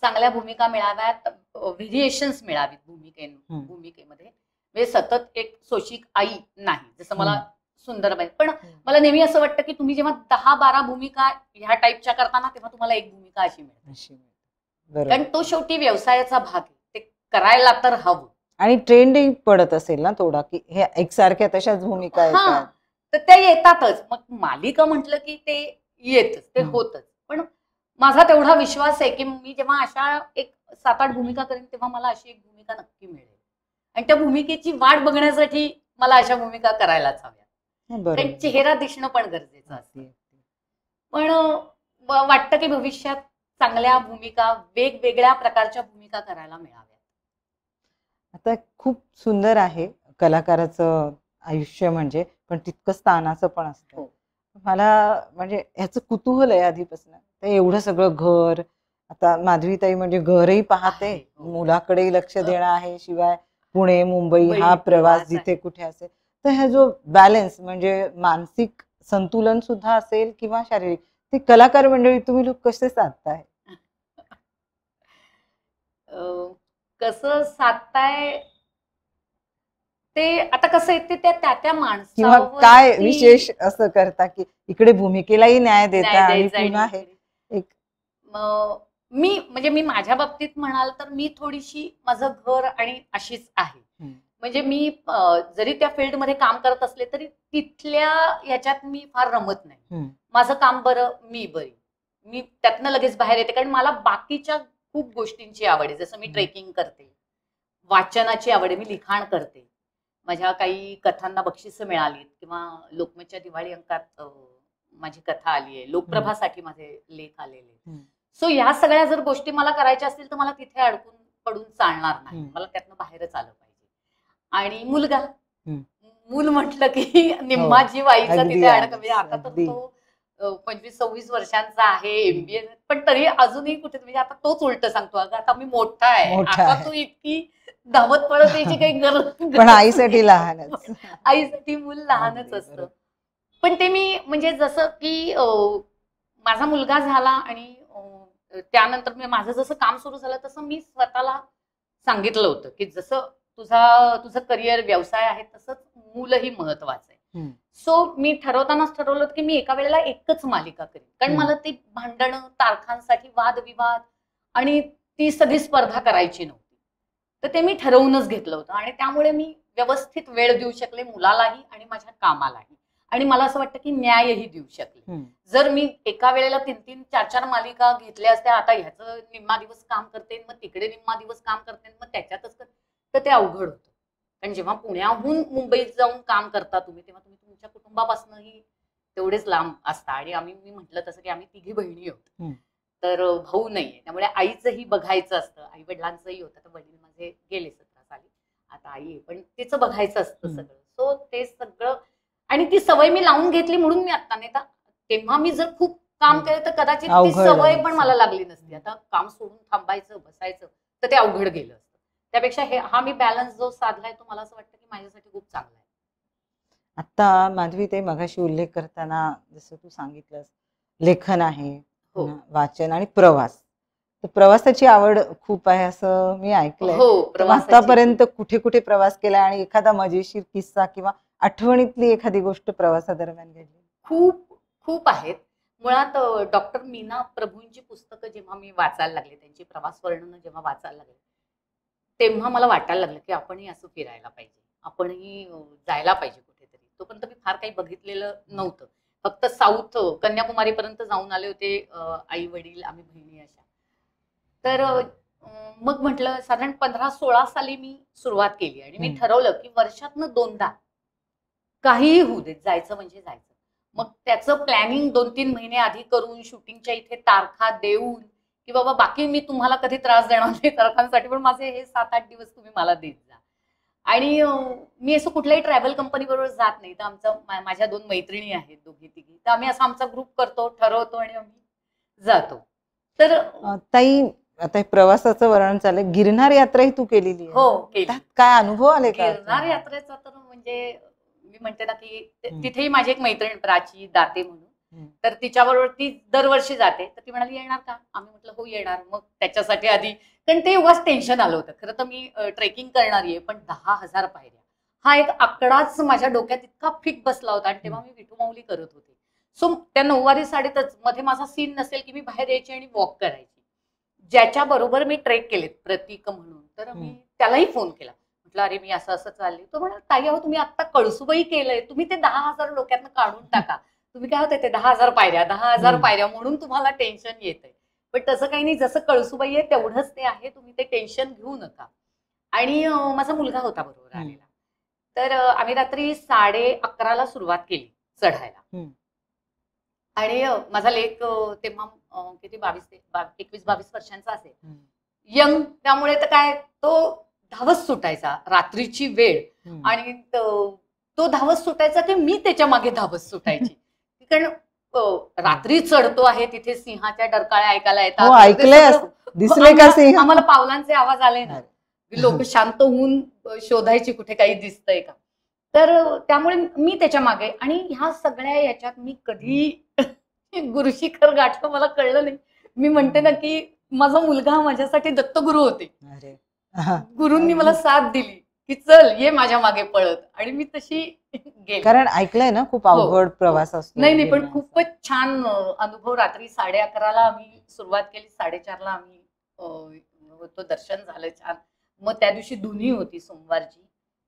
चांगल्या भूमिका मिळाव्यात, व्हेरिएशन्स मिळावीत भूमिकेमध्ये. म्हणजे सतत एक सोशिक आई नाही, जसं मला सुंदरबाई. पण मला नेहमी असं वाटतं की तुम्ही जेव्हा 10-12 भूमिका ह्या टाईपच्या करताना, तेव्हा तुम्हाला एक भूमिका अशी मिळते, कारण तो शेवटी व्यवसायाचा भाग आहे, ते करायला तर हवं. आणि ट्रेंडही पडत असेल ना थोडा, की हे एकसारख्या तशाच भूमिका येतात, तर त्या येतातच. मग मालिका म्हटलं की ते येतच, ते होतच. पण माझा तेवढा विश्वास आहे की मी जेव्हा अशा एक 7-8 भूमिका करेन, तेव्हा मला अशी एक भूमिका नक्की मिळेल, आणि त्या भूमिकेची वाट बघण्यासाठी मला अशा भूमिका करायलाच हव्या. कारण चेहरा दिसणं पण गरजेचं असते. पण वाटतं की भविष्यात चांगल्या भूमिका, वेगवेगळ्या प्रकारच्या भूमिका करायला मिळाव्यात. आता खूप सुंदर आहे कलाकाराचं आयुष्य, म्हणजे पण तितकंच ताणाचं पण असतं. मला म्हणजे ह्याचं कुतूहल आहे आधीपासून. तर एवढं सगळं घर, आता माधवीताई म्हणजे घरही पाहते, मुलाकडेही लक्ष देणं आहे, शिवाय पुणे मुंबई हा प्रवास जिथे कुठे असेल, तर हा जो बॅलन्स म्हणजे मानसिक संतुलन सुद्धा असेल किंवा शारीरिक, ते कलाकार मंडळी तुम्ही लोक कसे साधताय? कसं साधताय ते आता कसं आहे, ते त्या माणसावर किंवा काय विशेष असं करता की इकडे भूमिकेलाही न्याय देता आणि पुन्हा हे एक मी माझ्या बाबतीत म्हणाल तर मी थोडीशी माझं घर आणि अशीच आहे. म्हणजे मी जरी त्या फील्डमध्ये काम करत असले तरी तिथल्या याच्यात मी फार रमत नाही. माझं काम बरं, मी बरी, मी त्यातनं लगेच बाहेर येते, कारण मला बाकीच्या खूप गोष्टींची आवड आहे. जसं मी ट्रेकिंग करते, वाचनाची आवड आहे, मी लिखाण करते, माझ्या काही कथांना बक्षिसं मिळालीत, किंवा लोकमतच्या दिवाळी अंकात माझी कथा आली आहे, लोकप्रभासाठी माझे लेख आलेले. सो ह्या सगळ्या जर गोष्टी मला करायच्या असतील तर मला तिथे अडकून पडून चालणार नाही, मला त्यातनं बाहेरच आलं पाहिजे. आणि मुलगा, मूल म्हटलं की निम्मा जीव आईचा तिथे म्हणजे आता तर तो 25-26 वर्षांचा आहे, MBA, पण तरी अजूनही कुठे, म्हणजे आता तोच उलट सांगतो, अगं आता मी मोठा आहे, आता तू इतकी धावत पडत यायची काही गरज, पण आईसाठी लहानच, आईसाठी मूल लहानच असतं. पण ते मी म्हणजे जसं की माझा मुलगा झाला आणि त्यानंतर माझं जसं काम सुरू झालं तसं मी स्वतःला सांगितलं होतं की जसं तुझं करिअर व्यवसाय आहे तसंच मूलही महत्वाचं आहे. सो मी ठरवतानाच ठरवलं होतं की मी एका वेळेला एकच मालिका करेन, कारण मला ते भांडणं, तारखांसाठी वादविवाद आणि ती सगळी स्पर्धा करायची नव्हती. तर ते मी ठरवूनच घेतलं होतं आणि त्यामुळे मी व्यवस्थित वेळ देऊ शकले मुलालाही आणि माझ्या कामालाही, आणि मला असं वाटतं की न्यायही देऊ शकले. जर मी एका वेळेला 3-3, 4-4 मालिका घेतल्या असत्या, आता ह्याचं निम्मा दिवस काम करते, मग तिकडे निम्मा दिवस काम करते, मग त्याच्यातच तर ते अवघड होतं. कारण जेव्हा पुण्याहून मुंबईत जाऊन काम करता तुम्ही, तेव्हा तुम्ही तुमच्या कुटुंबापासूनही तेवढेच लांब असता. आणि मी म्हटलं तसं की आम्ही 3 बहिणी आहोत, तर भाऊ नाहीये, त्यामुळे आईचंही बघायचं असतं. आई वडिलांचंही होतं, तर वडील माझे गेले 17 साली, आता आई आहे, पण तिचं बघायचं असतं सगळं. सो ते सगळं, आणि ती सवय मी लावून घेतली म्हणून मी आता नाही, तेव्हा मी जर खूप काम केलं तर कदाचित ती सवय पण मला लागली नसती. आता काम सोडून थांबायचं, बसायचं, तर ते अवघड गेलं असतं. त्यापेक्षा हा मी बॅलन्स जो साधलाय तो मला असं वाटतं की माझ्यासाठी खूप चांगला आहे. आता माधवी, ते मगाशी उल्लेख करताना जसं तू सांगितलंस, लेखन आहे, वाचन आणि प्रवास. तर प्रवासाची आवड खूप आहे असं मी ऐकलंय. आतापर्यंत कुठे कुठे प्रवास केला आणि एखादा मजेशीर किस्सा किंवा आठवणीतली एखादी गोष्ट प्रवासादरम्यान घडली? खूप आहेत. मुळात डॉक्टर मीना प्रभूंची पुस्तकं जेव्हा मी वाचायला लागले, त्यांची प्रवास वर्णनं जेव्हा वाचायला लागले, तेव्हा मला वाटायला लागलं की आपणही असं फिरायला पाहिजे, आपणही जायला पाहिजे कुठेतरी. तोपर्यंत मी फार काही बघितलेलं नव्हतं, फक्त साऊथ कन्याकुमारी पर्यंत जाऊन आले होते, आई वडील आम्ही बहिणी अशा. तर मग म्हटलं साधारण 15-16 साली मी सुरुवात केली आणि मी ठरवलं की वर्षातनं 2दा काहीही होऊ देत, जायचं म्हणजे जायचं. मग त्याचं प्लॅनिंग 2-3 महिने आधी करून, शूटिंगच्या इथे तारखा देऊन की बाबा बाकी मी तुम्हाला कधी त्रास देणार नाही तारखांसाठी, पण माझे हे 7-8 दिवस तुम्ही मला देत जा. आणि मी असं कुठल्याही ट्रॅव्हल कंपनी बरोबर जात नाही. तर माझ्या 2 मैत्रिणी आहेत, दोघी-तिघी, तर आम्ही असा आमचा ग्रुप करतो, ठरवतो आणि आम्ही जातो. तर ताई, आता प्रवासाचं वर्णन चाललंय, गिरनार यात्राही तू केलेली आहे? हो, केली. काय अनुभव आले का? गिरनार यात्रेचा तर म्हणजे मी म्हणते ना की तिथेही माझी एक मैत्रीण प्राची दाते म्हणून, तर तिच्याबरोबर ती दरवर्षी जाते. तर ती म्हणाली येणार का? आम्ही म्हटलं हो येणार. मग त्याच्यासाठी आधी, कारण ते उगाच टेन्शन आलं होतं. खरं तर मी ट्रेकिंग करणारी आहे, पण 10,000 पायऱ्या हा एक आकडाच माझ्या डोक्यात इतका फिक बसला होता. आणि तेव्हा मी विठुमाऊली करत होते. सो त्या 9वारी साडीतच मध्ये माझा सीन नसेल की मी बाहेर यायची आणि वॉक करायची. ज्याच्या बरोबर मी ट्रेक केलेत, प्रतीक म्हणून, तर मी त्यालाही फोन केला, म्हटलं अरे मी असं असं चालले. तो म्हणाला ताई अहो तुम्ही आता कळसुबाई केलंय, तुम्ही ते 10,000 डोक्यातनं काढून टाका. तुम्ही काय होते ते 10,000 पायऱ्या म्हणून तुम्हाला टेन्शन येतंय. पण तसं काही नाही, जसं कळसुबाई आहे तेवढंच ते आहे, तुम्ही ते टेन्शन घेऊ नका. आणि माझा मुलगा होता बरोबर आलेला. तर आम्ही रात्री 11:30ला सुरुवात केली चढायला. आणि माझा लेक तेव्हा किती 21-22 वर्षांचा असेल, यंग, त्यामुळे तर काय तो धावत सुटायचा रात्रीची वेळ. आणि तो धावत सुटायचा की मी त्याच्या मागे धावत सुटायची. कारण रात्री चढतो आहे, तिथे सिंहाच्या डरकाळ्या ऐकायला येतात, दिसले का सिंह, आम्हाला पावलांचे आवाज आले ना, लोक शांत होऊन शोधायची कुठे काही दिसतंय का. तर त्यामुळे मी त्याच्या मागे, आणि ह्या सगळ्या याच्यात मी कधी गुरुशिखर गाठलं मला कळलं नाही. मी म्हणते ना की माझा मुलगा माझ्यासाठी दत्तगुरु होते. गुरूंनी मला साथ दिली की चल ये माझ्या मागे पळत, आणि मी तशी गेली. कारण ऐकलंय ना खूप अवघड प्रवास असतो. नाही, पण खूपच छान अनुभव. रात्री 11:30ला आम्ही सुरुवात केली, 4:30ला आम्ही होतो, दर्शन झालं छान. मग त्या दिवशी धुनी होती सोमवारची,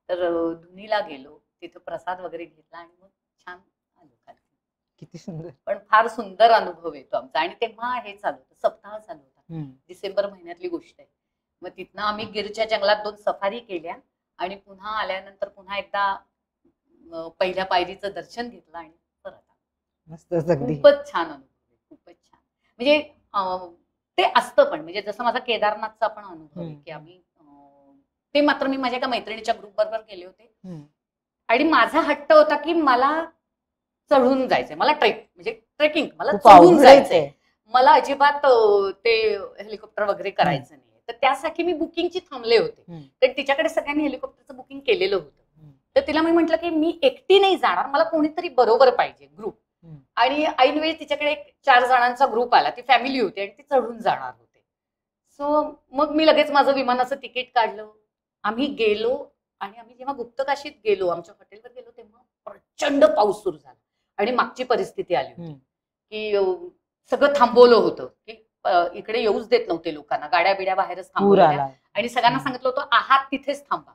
तर धुनीला गेलो, तिथं प्रसाद वगैरे घेतला आणि मग छान आलो. किती सुंदर, पण फार सुंदर अनुभव येतो आमचा. आणि तेव्हा हे चालू होतं, सप्ताह चालू होता, डिसेंबर महिन्यातली गोष्ट आहे. मग तिथनं आम्ही गिरच्या जंगलात 2 सफारी केल्या आणि पुन्हा आल्यानंतर पुन्हा एकदा पहिल्या पायरीचं दर्शन घेतलं आणि परत आलो. खूपच छान अनुभव, खूपच छान. म्हणजे ते असतं, पण म्हणजे जसं माझा केदारनाथचा पण अनुभव आहे की आम्ही ते मात्र मी माझ्या एका मैत्रिणीच्या ग्रुप बरोबर गेले होते. आणि माझा हट्ट होता की मला चढून जायचंय, मला ट्रेकिंग मला चढून जायचंय, मला अजिबात ते हेलिकॉप्टर वगैरे करायचं नाही. तर त्यासाठी मी बुकिंगची थांबले होते, तर तिच्याकडे सगळ्यांनी हेलिकॉप्टरचं बुकिंग केलेलं होतं. तर तिला मी म्हटलं की मी एकटी नाही जाणार, मला कोणीतरी बरोबर पाहिजे, ग्रुप. आणि ऐनवेळी तिच्याकडे 4 जणांचा ग्रुप आला, ती फॅमिली होती आणि ती चढून जाणार होते. सो मग मी लगेच माझं विमानाचं तिकीट काढलं, आम्ही गेलो आणि आम्ही जेव्हा गुप्तकाशीत गेलो, आमच्या हॉटेलवर गेलो, तेव्हा प्रचंड पाऊस सुरू झाला आणि मागची परिस्थिती आली होती की सगळं थांबवलं होतं की इकडे येऊच देत नव्हते लोकांना, गाड्या बिड्या बाहेरच थांबवल्या आणि सगळ्यांना सांगितलं होतं आहात तिथेच थांबा,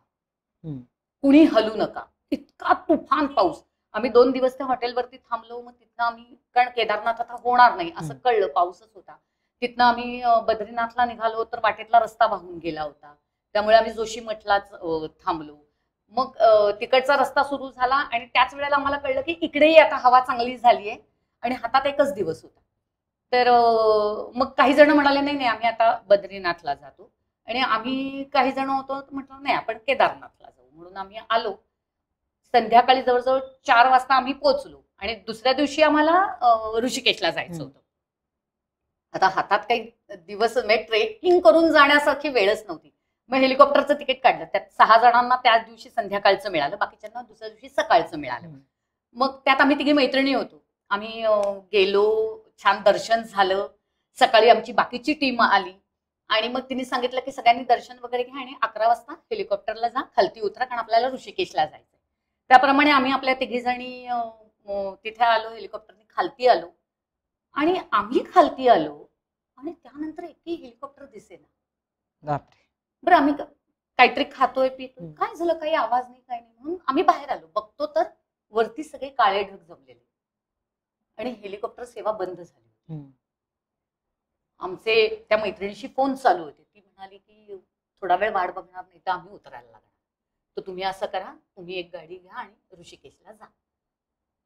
कुणी हलू नका. इतका तुफान पाऊस. आम्ही 2 दिवस त्या हॉटेलवरती थांबलो. मग तिथनं आम्ही, कारण केदारनाथ आता होणार नाही असं कळलं, पाऊसच होता. तिथनं आम्ही बद्रीनाथला निघालो तर वाटेतला रस्ता वाहून गेला होता, त्यामुळे आम्ही जोशी मठलाच थांबलो. मग तिकडचा रस्ता सुरू झाला आणि त्याच वेळेला आम्हाला कळलं की इकडेही आता हवा चांगली झालीये आणि हातात एकच दिवस होता. तर मग काही जण म्हणाले नाही नाही आम्ही आता बद्रीनाथला जातो, आणि आम्ही काही जण होतो म्हटलं नाही आपण केदारनाथला जाऊ. म्हणून आम्ही आलो. संध्याकाळी जवळजवळ 4 वाजता आम्ही पोहोचलो आणि दुसऱ्या दिवशी आम्हाला ऋषिकेशला जायचं होतं. आता हातात काही दिवस म्हणजे ट्रेकिंग करून जाण्यासारखी वेळच नव्हती. मग हेलिकॉप्टरचं तिकीट काढलं. त्यात 6 जणांना त्याच दिवशी संध्याकाळचं मिळालं, बाकीच्यांना दुसऱ्या दिवशी सकाळचं मिळालं. मग त्यात आम्ही 3 मैत्रिणी होतो. आम्ही गेलो, छान दर्शन झालं. सकाळी आमची बाकीची टीम आली आणि मग तिने सांगितलं की सगळ्यांनी दर्शन वगैरे घ्या आणि 11 वाजता हेलिकॉप्टरला जा, खालती उतरा, कारण आपल्याला ऋषिकेशला जायचं. त्याप्रमाणे आम्ही आपल्या 3 जणी तिथे आलो, हेलिकॉप्टरने खालती आलो आणि आम्ही खालती आलो आणि त्यानंतर एकही हेलिकॉप्टर दिसेना. बरं आम्ही काहीतरी खातोय पितोय, काय झालं, काही आवाज नाही, काही नाही, म्हणून आम्ही बाहेर आलो. बघतो तर वरती सगळे काळे ढग जमलेले आणि हेलिकॉप्टर सेवा बंद झाली. आमचे त्या मैत्रिणीशी फोन चालू होते. ती म्हणाली की थोडा वेळ वाट बघणार, नाही तर आम्ही उतरायला लागणार, तर तुम्ही असं करा, तुम्ही एक गाडी घ्या आणि ऋषिकेशला जा.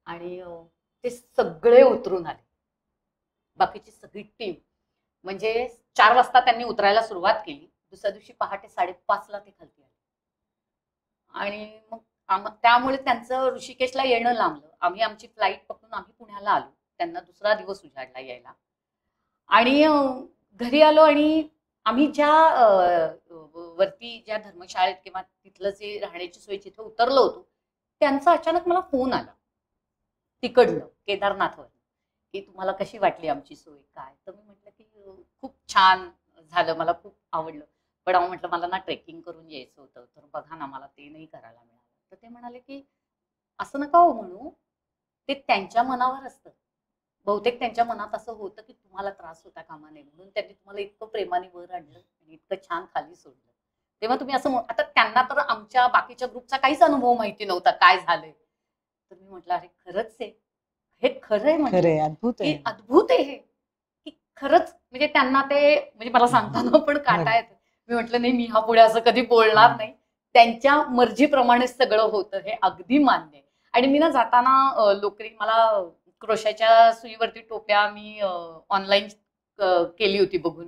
आणि ते सगळे उतरून आले, बाकीची सगळी टीम. म्हणजे 4 वाजता त्यांनी उतरायला सुरुवात केली. दुसऱ्या दिवशी पहाटे 5:30ला ते खालती आले आणि मग त्यामुळे त्यांचं ऋषिकेशला येणं लांबलं. आम्ही आमची फ्लाईट पकडून आम्ही पुण्याला आलो. त्यांना दुसरा दिवस उजाडला यायला. आणि घरी आलो आणि आम्ही ज्या वरती ज्या धर्मशाळेत किंवा तिथलं जे राहण्याची सोय जिथे उतरलो होतो, त्यांचा अचानक मला फोन आला तिकडनं केदारनाथवर की तुम्हाला कशी वाटली आमची सोय, काय. तर मी म्हटलं की खूप छान झालं, मला खूप आवडलं, पण म्हटलं मला ना ट्रेकिंग करून यायचं होतं, तर बघा ना मला ते नाही करायला मिळालं. तर ते म्हणाले की असं नका हो म्हणू, ते त्यांच्या मनावर असतं. बहुतेक त्यांच्या मनात असं होतं की तुम्हाला त्रास होता कामा नये, म्हणून त्यांनी तुम्हाला इतकं प्रेमाने वर आणलं आणि इतकं छान खाली सोडलं. तेव्हा तुम्ही असं, आता त्यांना तर आमच्या बाकीच्या ग्रुपचा काहीच अनुभव माहिती नव्हता काय झालंय. तर मी म्हटलं अरे खरंच आहे, हे खरं आहे, म्हणजे अद्भुत आहे हे, की खरंच म्हणजे त्यांना ते, म्हणजे मला सांगताना पण काटा येतो. मी म्हटलं नाही, मी हा पुढे असं कधी बोलणार नाही, त्यांच्या मर्जीप्रमाणे सगळं होतं हे अगदी मान्य आहे. आणि मी ना जाताना लोकरी, मला क्रोशाच्या सुईवरती टोप्या मी ऑनलाईन केली होती बघून,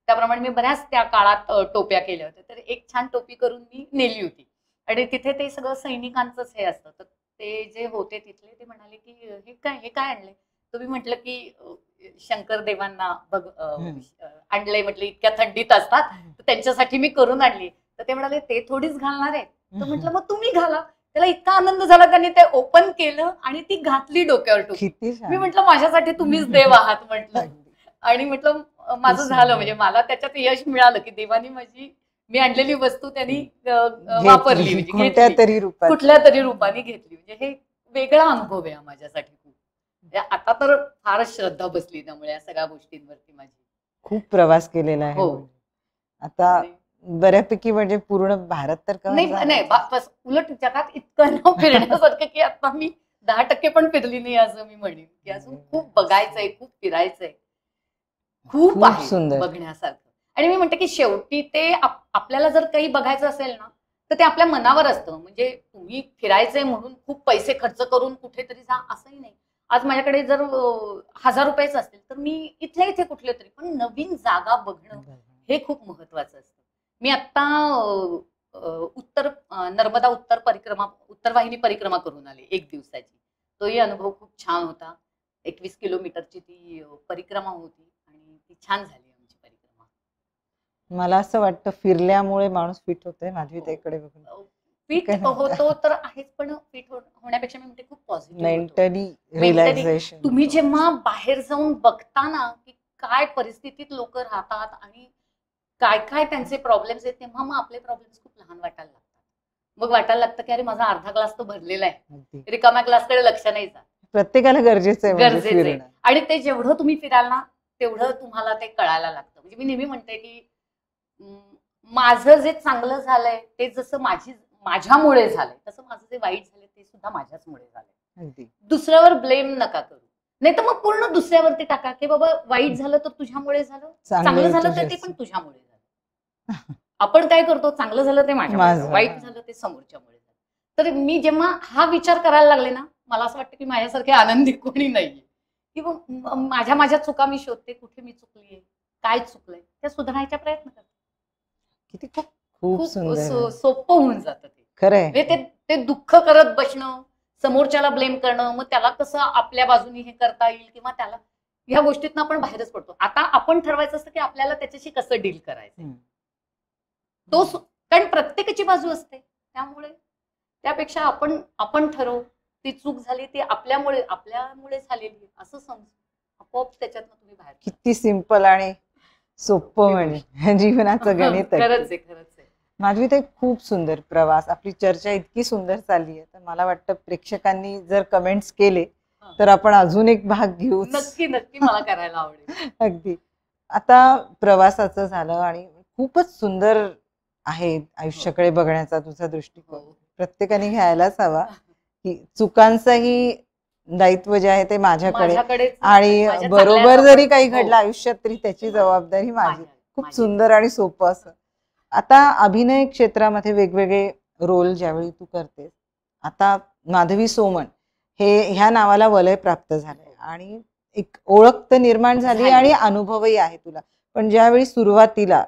त्याप्रमाणे मी बऱ्याच त्या काळात टोप्या केल्या होत्या. तर एक छान टोपी करून मी नेली होती आणि तिथे ते सगळं सैनिकांचंच हे असतं. तर ते जे होते तिथले ते म्हणाले की हे काय आणलंय. तुम्ही म्हटलं की शंकर देवांना बघ आणलंय, म्हटलं इतक्या थंडीत असतात तर त्यांच्यासाठी मी करून आणली. तर ते म्हणाले ते थोडीच घालणार आहे. तर म्हटलं मग तुम्ही घाला. त्याला इतका आनंद झाला, त्यांनी ते ओपन केलं आणि ती घातली डोक्यावर टोपी. मी म्हटलं माझ्यासाठी तुम्हीच देव आहात म्हटलं. आणि म्हटलं माझं झालं, म्हणजे मला त्याच्यात यश मिळालं की देवानी मी आणलेली वस्तू त्यांनी वापरली, म्हणजे कुठल्या तरी रूपाने घेतली. म्हणजे हे वेगळा अनुभव आहे माझ्यासाठी खूप. आता तर फारच श्रद्धा बसली त्यामुळे या सगळ्या गोष्टींवरती. माझी खूप प्रवास केलेला आहे. आता बऱ्यापैकी म्हणजे पूर्ण भारत तर नाही, बस उलट जगात इतकं न फिरण्यासारखं की आता मी 10% पण फिरली नाही असं मी म्हणेन, की अजून खूप बघायचंय, खूप फिरायचंय, खूप आहे सुंदर बघण्यासारखं. आणि मी म्हणते की शेवटी ते आपल्याला जर काही बघायचं असेल ना तर ते आपल्या मनावर असतं. म्हणजे तुम्ही फिरायचंय म्हणून खूप पैसे खर्च करून कुठेतरी जा असंही नाही. आज माझ्याकडे जर 1000 रुपयेच असतील तर मी इथल्या इथे कुठले तरी, पण नवीन जागा बघणं हे खूप महत्वाचं असतं. मी आता उत्तर नर्मदा उत्तर वाहिनी परिक्रमा करून आले 1 दिवसाची. तोही अनुभव खूप छान होता. 21 किलोमीटरची ती परिक्रमा होती आणि ती छान झाली आमची परिक्रमा. मला असं वाटतं फिरल्यामुळे माणूस फिट होतोय. माझी त्याकडे बघून फिट होतो तर आहेच, पण फिट होण्यापेक्षा मी म्हणते खूप पॉझिटिव्ह मेंटली रिलॅक्सेशन. तुम्ही जेव्हा बाहेर जाऊन बघता ना की काय परिस्थितीत लोक राहतात आणि काय काय त्यांचे प्रॉब्लेम्स आहेत, तेव्हा मग आपले प्रॉब्लेम्स खूप लहान वाटायला लागतात. मग वाटायला लागतं की अरे माझा अर्धा ग्लास तो भरलेला आहे, रिकाम्या ग्लासकडे लक्ष नाही जात. प्रत्येकाला गरजेचं आहे गरजेचं आहे. आणि ते जेवढं तुम्ही फिराल ना तेवढं तुम्हाला ते कळायला लागतं. म्हणजे मी नेहमी म्हणते की माझं जे चांगलं झालंय ते जसं माझ्यामुळे झालंय, तसं माझं जे वाईट झालंय ते सुद्धा माझ्याचमुळे झालंय. दुसऱ्यावर ब्लेम नका करू, नाही तर मग पूर्ण दुसऱ्यावरती टाका की बाबा वाईट झालं तर तुझ्यामुळे झालं, चांगलं झालं तर ते पण तुझ्यामुळे झालं. आपण काय करतो, चांगलं झालं ते माझ्यामुळे, वाईट झालं ते समोरच्यामुळे झालं. तर मी जेव्हा हा विचार करायला लागले ना, मला असं वाटतं की माझ्यासारखे आनंदी कोणी नाहीये. किंवा माझ्या चुका मी शोधते, कुठे मी चुकलीये, काय चुकलंय, त्या सुधारायचा प्रयत्न करते. किती खूप सुंदर, सोपं होऊन जातं ते. खरंय. ते दुःख करत बसणं, समोरच्याला ब्लेम करणं, मग त्याला कसं आपल्या बाजूने हे करता येईल किंवा त्याला, ह्या गोष्टीतनं आपण बाहेरच पडतो. आता आपण ठरवायचं असतं की आपल्याला त्याच्याशी कसं डील करायचं. कारण प्रत्येकाची बाजू असते, त्यामुळे त्यापेक्षा आपण ठरवू, ती चूक झाली ती आपल्यामुळे झालेली असं समजू, आपोआप त्याच्यातनं तुम्ही बाहेर. किती सिंपल आणि सोपं म्हणजे जीवनाचं गणित आहे. खरंच आहे. माधवी ताई, खूप सुंदर प्रवास, आपली चर्चा इतकी सुंदर चालली आहे, तर मला वाटतं प्रेक्षकांनी जर कमेंट्स केले तर आपण अजून एक भाग घेऊ. नक्की मला करायला आवडेल. अगदी. आता प्रवासाचं झालं आणि खूपच सुंदर आहे आयुष्याकडे बघण्याचा तुझा दृष्टिकोन. प्रत्येकाने घ्यायलाच हवा की चुकांचंही दायित्व जे आहे ते माझ्याकडे, आणि बरोबर जरी काही घडलं आयुष्यात तरी त्याची जबाबदारी माझी. खूप सुंदर आणि सोपं असं. आता अभिनय क्षेत्रामध्ये वेगवेगळे रोल ज्यावेळी तू करतेस, आता माधवी सोमण हे ह्या नावाला वलय प्राप्त झालंय आणि एक ओळख तर निर्माण झाली आणि अनुभवही आहे तुला. पण ज्यावेळी सुरुवातीला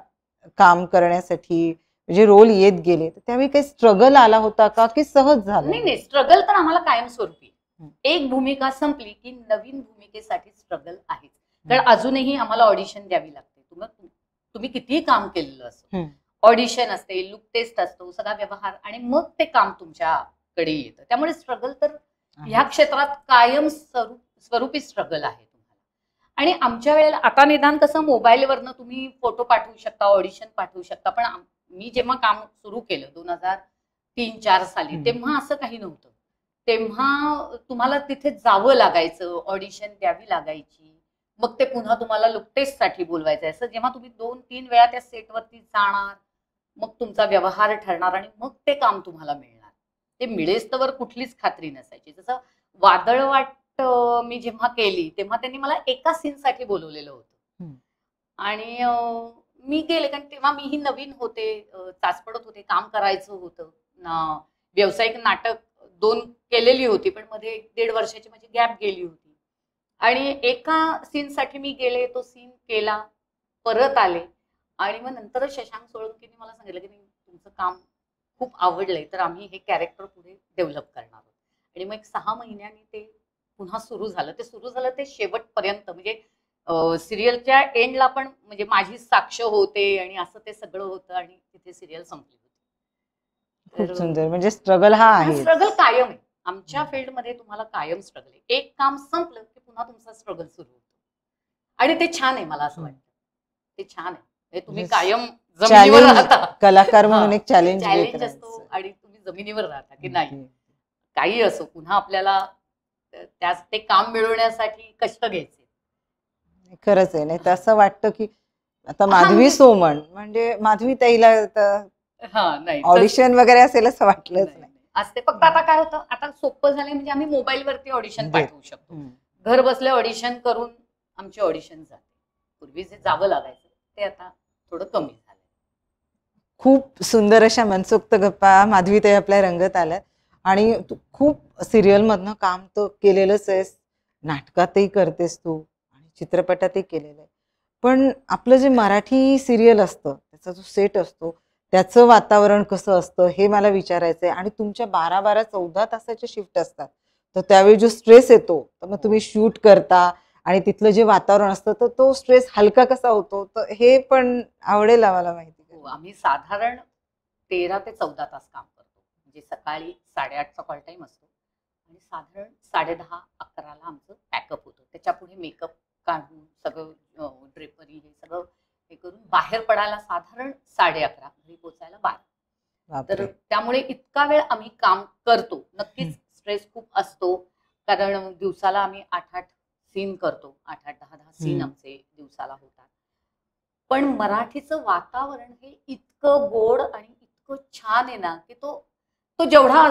काम करण्यासाठी म्हणजे रोल येत गेले, त्यावेळी काही स्ट्रगल आला होता का की सहज झालं? नाही, स्ट्रगल तर आम्हाला कायमस्वरूपी. एक भूमिका संपली की नवीन भूमिकेसाठी स्ट्रगल आहे. कारण अजूनही आम्हाला ऑडिशन द्यावी लागते. तुम्ही कितीही काम केलेलं असतं, ऑडिशन असते, लुक टेस्ट असतो, सगळा व्यवहार, आणि मग ते काम तुमच्याकडे येतं. त्यामुळे स्ट्रगल तर ह्या क्षेत्रात कायम स्वरूपी स्ट्रगल आहे तुम्हाला. आणि आमच्या वेळेला आता निदान कसं मोबाईलवरनं तुम्ही फोटो पाठवू शकता, ऑडिशन पाठवू शकता. पण मी जेव्हा काम सुरू केलं 2003-04 साली, तेव्हा असं काही नव्हतं. तेव्हा तुम्हाला तिथे जावं लागायचं, ऑडिशन द्यावी लागायची, मग ते पुन्हा तुम्हाला लुक टेस्ट साठी बोलवायचं. असं जेव्हा तुम्ही 2-3 वेळा त्या सेटवरती जाणार, मग तुमचा व्यवहार ठरणार आणि मग ते काम तुम्हाला मिळणार. ते मिळेस तर कुठलीच खात्री नसायची. जसं वादळ वाट मी जेव्हा केली तेव्हा त्यांनी मला एका सीनसाठी बोलवलेलं होतं आणि मी गेले, कारण तेव्हा मीही नवीन होते, चाचपडत होते, काम करायचं होतं. व्यावसायिक नाटक 2 केलेली होती, पण मध्ये 1.5 वर्षाची माझी गॅप गेली होती. आणि एका सीनसाठी मी गेले, तो सीन केला, परत आले, आणि मग नंतर शशांक सोळंकीने मला सांगितलं की तुमचं काम खूप आवडलंय, तर आम्ही हे कॅरेक्टर पुढे डेव्हलप करणार आहोत. आणि मग 6 महिन्यांनी ते पुन्हा सुरू झालं. ते शेवटपर्यंत, म्हणजे सिरियलच्या एंडला पण म्हणजे माझी साक्ष होते आणि असं ते सगळं होतं आणि तिथे सिरियल संपली होती. खूप सुंदर. म्हणजे स्ट्रगल हा आहे, स्ट्रगल कायम आहे आमच्या फील्डमध्ये. तुम्हाला कायम स्ट्रगल आहे. एक काम संपलं की पुन्हा तुमचा स्ट्रगल सुरू होतो, आणि ते छान आहे. मला असं वाटतं ते छान आहे. तुम्ही कायम जमिनीवर राहता, कलाकार म्हणून एक चॅलेंज असतो, आणि तुम्ही जमिनीवर राहता की नाही काही असो, पुन्हा आपल्याला ते काम मिळवण्यासाठी कष्ट घ्यायचे. खरंच आहे. नाही तर असं वाटतं की आता माधवी सोमण म्हणजे माधवी ताईला ऑडिशन वगैरे असेल असं वाटलंच नाही. असते फक्त आता काय होतं, आता सोपं झालंय, म्हणजे आम्ही मोबाईलवरती ऑडिशन पाठवू शकतो. घर बसल्या ऑडिशन करून आमची ऑडिशन जाते. पूर्वी जे जावं लागायचं ते आता थोडं कमी झालं. खूप सुंदर अशा मनसोक्त गप्पा माधवी ताई आपल्या रंगत आल्यात, आणि तू खूप सिरियल मधनं काम तर केलेलंच आहेस, नाटकातही करतेस तू आणि चित्रपटातही केलेलं आहे. पण आपलं जे मराठी सिरियल असतं त्याचा जो सेट असतो त्याचं वातावरण कसं असतं हे मला विचारायचं आहे. आणि तुमच्या 12-14 तासाच्या शिफ्ट असतात, तर त्यावेळी जो स्ट्रेस येतो, तर मग तुम्ही शूट करता आणि तिथलं जे वातावरण असतं तर तो स्ट्रेस हलका कसा होतो, तर हे पण आवडेल आम्हाला माहिती. आम्ही साधारण 13 ते 14 तास काम करतो. म्हणजे सकाळी 8:30चा कॉल टाइम असतो आणि साधारण 10:30-11ला आमचं पॅकअप होतं. त्याच्या पुढे मेकअप काढून सगळं ड्रेपरी हे सगळं हे करून बाहेर पडायला साधारण 11:30, घरी पोचायला 12. तर त्यामुळे इतका वेळ आम्ही काम करतो. नक्कीच स्ट्रेस खूप असतो, कारण दिवसाला आम्ही 8-8 सीन करतो. 8-8, 10-10 सीन आमचे दिवसाला होतात. पण मराठीचं वातावरण हे इतकं गोड आणि इतकं छान आहे ना, की तो जेवढा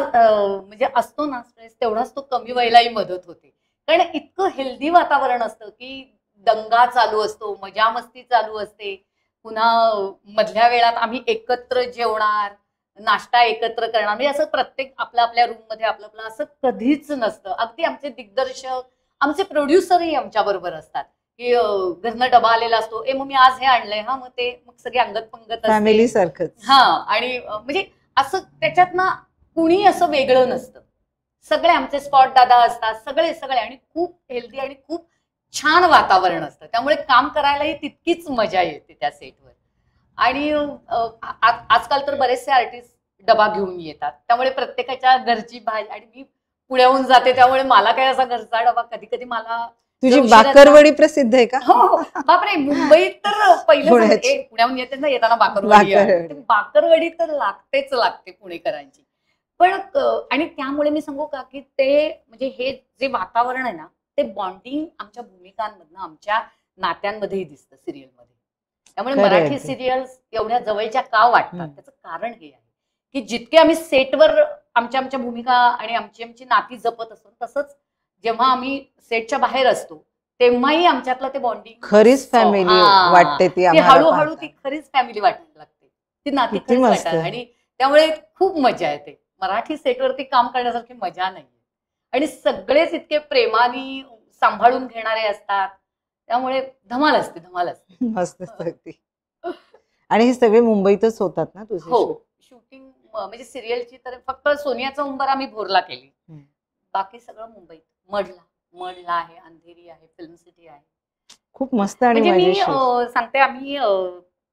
म्हणजे असतो ना स्ट्रेस, तेवढाच तो कमी व्हायलाही मदत होते. कारण इतकं हेल्दी वातावरण असतं की दंगा चालू असतो, मजा मस्ती चालू असते. पुन्हा मधल्या वेळात आम्ही एकत्र जेवणार, नाश्ता एकत्र करणार. म्हणजे असं प्रत्येक आपल्या रूम मध्ये आपलं असं कधीच नसतं. अगदी आमचे दिग्दर्शक, आमचे प्रोड्युसरही आमच्या बरोबर असतात, की घरनं डबा आलेला असतो, मग मी आज हे आणलंय, हा मग ते मग सगळे अंगत पंगत फॅमिली सारखंच. हा, आणि म्हणजे असं त्याच्यात ना कुणी असं वेगळं नसतं. सगळे आमचे स्पॉट दादा असतात, सगळे आणि खूप हेल्दी आणि खूप छान वातावरण असतं. त्यामुळे काम करायलाही तितकीच मजा येते त्या सेटवर. आणि आजकाल तर बरेचसे आर्टिस्ट डबा घेऊन येतात, त्यामुळे प्रत्येकाच्या घरची भाजी. आणि मी पुण्याहून जाते, त्यामुळे मला काय असा घरचा डबा कधी कधी मला. तुझी बाकरवडी प्रसिद्ध आहे का? हो, बापरे, मुंबईत तर पहिलं पुण्याहून येते ना, येताना बाकरवडी तर लागते पुणेकरांची. पण आणि त्यामुळे मी सांगू का, की ते म्हणजे हे जे वातावरण आहे ना, ते बॉन्डिंग आमच्या भूमिकांमधनं, आमच्या नात्यांमध्येही दिसतं सिरियलमध्ये. त्यामुळे मराठी सिरियल्स एवढ्या जवळच्या का वाटतात, त्याचं कारण हे आहे की जितके आम्ही सेटवर आमच्या भूमिका आणि आमची नाती जपत असतो, तसंच जेव्हा आम्ही सेटच्या बाहेर असतो तेव्हाही आमच्यातलं ते बॉन्डिंग खरीच फॅमिली वाटते. ती हळूहळू ती खरीच फॅमिली वाटायला लागते, ती नाती खरीच वाटतात. आणि त्यामुळे खूप मजा येते. मराठी सेटवरती काम करण्यासारखी मजा नाही. आणि सगळेच इतके प्रेमाने सांभाळून घेणारे असतात, त्यामुळे धमाल असते. मस्त. आणि हे सगळे मुंबईतच होतात ना तुझे? हो, शूटिंग म्हणजे सिरियलची तर फक्त सोनियाचा उंबर आम्ही भोरला केली, बाकी सगळं मुंबईत. मढला आहे, अंधेरी आहे, फिल्म सिटी आहे. खूप मस्त. आणि म्हणजे मी सांगते, आम्ही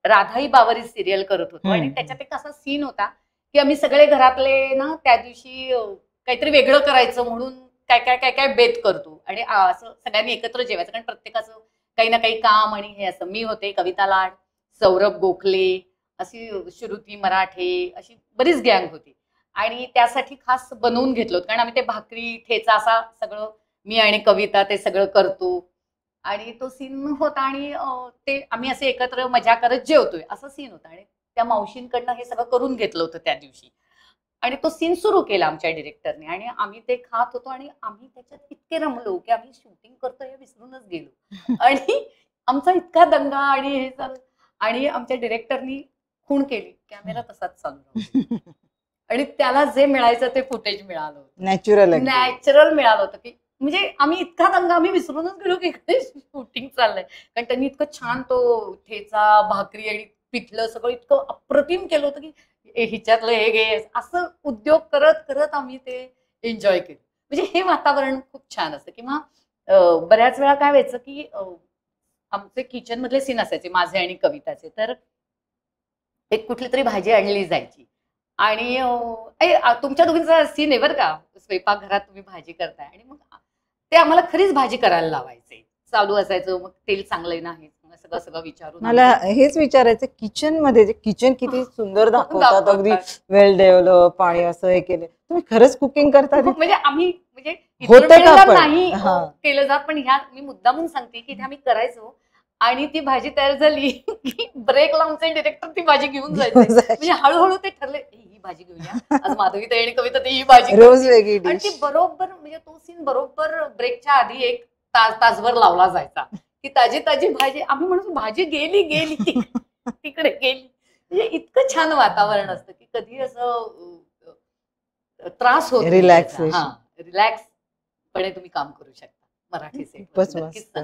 राधाई बावरी सिरियल करत होतो, आणि त्याच्यात एक असा सीन होता की आम्ही सगळे घरातले ना त्या दिवशी काहीतरी वेगळं करायचं म्हणून काय बेत करतो, आणि असं सगळ्यांनी एकत्र जेवायचं, कारण प्रत्येकाचं काही ना काही काम. आणि हे असं मी होते, कविता लाड, सौरभ गोखले, अशी श्रुती मराठे, अशी बरीच गँग होती. आणि त्यासाठी खास बनवून घेतलं होतं, कारण आम्ही ते भाकरी ठेचा असा सगळं, मी आणि कविता ते सगळं करतो. आणि तो सीन होता, आणि ते आम्ही असे एकत्र मजा करत जेवतोय असं सीन होता. आणि त्या मावशींकडनं हे सगळं करून घेतलं होतं त्या दिवशी, आणि तो सीन सुरू केला आमच्या डिरेक्टरने. आणि आम्ही ते खात होतो, आणि आम्ही त्याच्यात इतके रमलो की आम्ही शूटिंग करतोय हे विसरूनच गेलो. आणि आमचा इतका दंगा आणि हे चालू. आणि आमच्या डिरेक्टरनी खूण केली, कॅमेरा तसाच चालू. आणि त्याला जे मिळायचं ते फुटेज मिळालं होतं, नॅचरल मिळालं होतं. की म्हणजे आम्ही इतका दंगा आम्ही विसरूनच गेलो की शूटिंग चाललंय. कारण त्यांनी इतकं छान तो ठेचा, भाकरी आणि पिठलं सगळं इतकं अप्रतिम केलं होतं की हिच्यातलं हे घे, असं उद्योग करत करत आम्ही ते एन्जॉय केलं. म्हणजे हे वातावरण खूप छान असतं. किंवा बऱ्याच वेळा काय व्हायचं की आमचे किचन मधले सीन असायचे, माझे आणि कविताचे. तर एक कुठली तरी भाजी आणली जायची, आणि तुमच्या दोघींचा सीन आहे बरं का, स्वयंपाकघरात तुम्ही भाजी करताय. आणि मग ते आम्हाला खरीच भाजी करायला लावायचे, चालू असायचं. मग तेल चांगलं नाही, सगळं विचारून. मला हेच विचारायचं, किचन मध्ये किचन किती सुंदर दाखवतात, अगदी वेल डेव्हलप, पाणी असं हे केलं. तुम्ही खरंच कुकिंग करता? म्हणजे आम्ही म्हणजे नाही केलं जात, पण ह्या मी मुद्दामून सांगते की आम्ही करायचो. आणि ती भाजी तयार झाली की ब्रेक लावूनचे डिरेक्टर ती भाजी घेऊन जायचे. म्हणजे हळूहळू ते ठरले, ही भाजी घेऊया आज, माधवी ताई आणि कविता ही भाजी रोज वेगळी. आणि ती बरोबर म्हणजे तो सीन बरोबर ब्रेकच्या आधी 1 तासभर लावला जायचा की ताजी भाजी. आम्ही म्हणतो भाजी गेली तिकडे गेली. म्हणजे इतकं छान वातावरण असतं की कधी असं त्रास होत, रिलॅक्स पणे तुम्ही काम करू शकता मराठी सेट.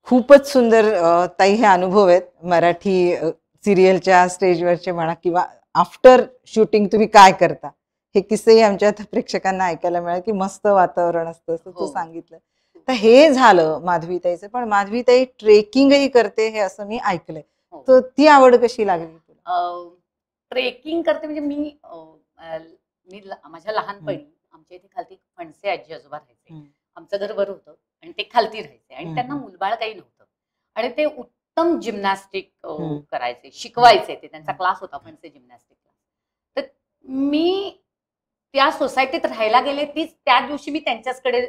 खूपच सुंदर ताई हे अनुभव आहेत मराठी सिरियलच्या स्टेजवरचे म्हणा, किंवा आफ्टर शूटिंग तुम्ही काय करता, हे किस्सेही आमच्या प्रेक्षकांना ऐकायला मिळाले की मस्त वातावरण असतं असं तू सांगितलं. तर हे झालं माधवीताईचं. पण माधवीताई ट्रेकिंगही करते हे असं मी ऐकलंय, तर ती आवड कशी लागली तुला? ट्रेकिंग करते म्हणजे मी माझ्या लहानपणी आमच्या इथे खालती फणसे आजी आजोबा राहायचे. आमचं घर बरं होतं आणि ते खालती राहायचे, आणि त्यांना मुलबाळ काही नव्हतं, आणि ते उत्तम उत्तम जिम्नॅस्टिक करायचे, शिकवायचे. ते त्यांचा क्लास होता फणसे जिम्नॅस्टिक क्लास. तर मी त्या सोसायटीत राहायला गेले, तीच त्या दिवशी मी त्यांच्याचकडे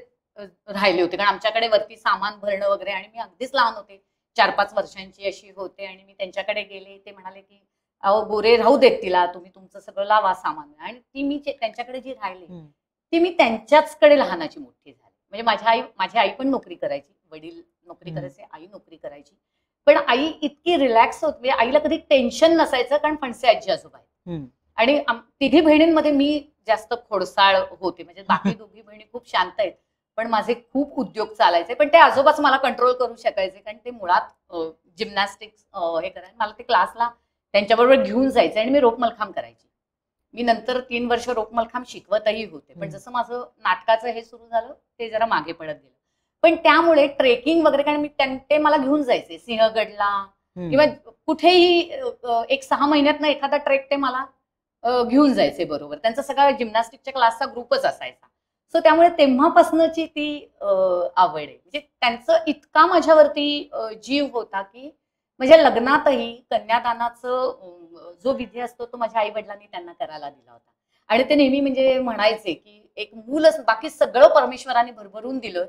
राहिले होते, कारण आमच्याकडे वरती सामान भरणं वगैरे, आणि मी अगदीच लहान होते, 4-5 वर्षांची अशी होते. आणि मी त्यांच्याकडे गेले. ते म्हणाले की अहो गोरे राहू देत तिला, तुम्ही तुमचं सगळं लावा सामान. आणि ती मी त्यांच्याकडे जी राहिली ती मी त्यांच्याचकडे लहानाची मोठी झाली. म्हणजे माझी आई पण नोकरी करायची, वडील नोकरी करायचे, आई नोकरी करायची. पण आई इतकी रिलॅक्स होती, म्हणजे आईला कधी टेन्शन नसायचं, कारण फणसे आजी आजोबा आहेत. आणि तिघी बहिणींमध्ये मी जास्त खोडसाळ होते, म्हणजे बाकी दोघी बहिणी खूप शांत आहेत, पण माझे खूप उद्योग चालायचे. पण ते आजोबाच मला कंट्रोल करू शकायचे, कारण ते मुळात जिम्नॅस्टिक्स हे करायचे. मला ते क्लासला त्यांच्याबरोबर घेऊन जायचे आणि मी रोप मलखांब करायची. मी नंतर 3 वर्ष रोप मलखांब शिकवतही होते. पण जसं माझं नाटकाचं हे सुरू झालं, ते जरा मागे पडत गेलं. पण त्यामुळे ट्रेकिंग वगैरे, कारण ते मला घेऊन जायचे सिंहगडला किंवा कुठेही 1-6 महिन्यातनं एखादा ट्रेक ते मला घेऊन जायचे बरोबर. त्यांचा सगळा जिम्नॅस्टिकच्या क्लासचा ग्रुपच असायचा. सो त्यामुळे तेव्हापासूनची ती आवड आहे. म्हणजे त्यांचं इतका माझ्यावरती जीव होता की माझ्या लग्नातही कन्यादानाचं जो विधी असतो तो माझ्या आई वडिलांनी त्यांना करायला दिला होता. आणि ते नेहमी म्हणजे म्हणायचे की एक मूलच, बाकी सगळं परमेश्वराने भरभरून दिलं,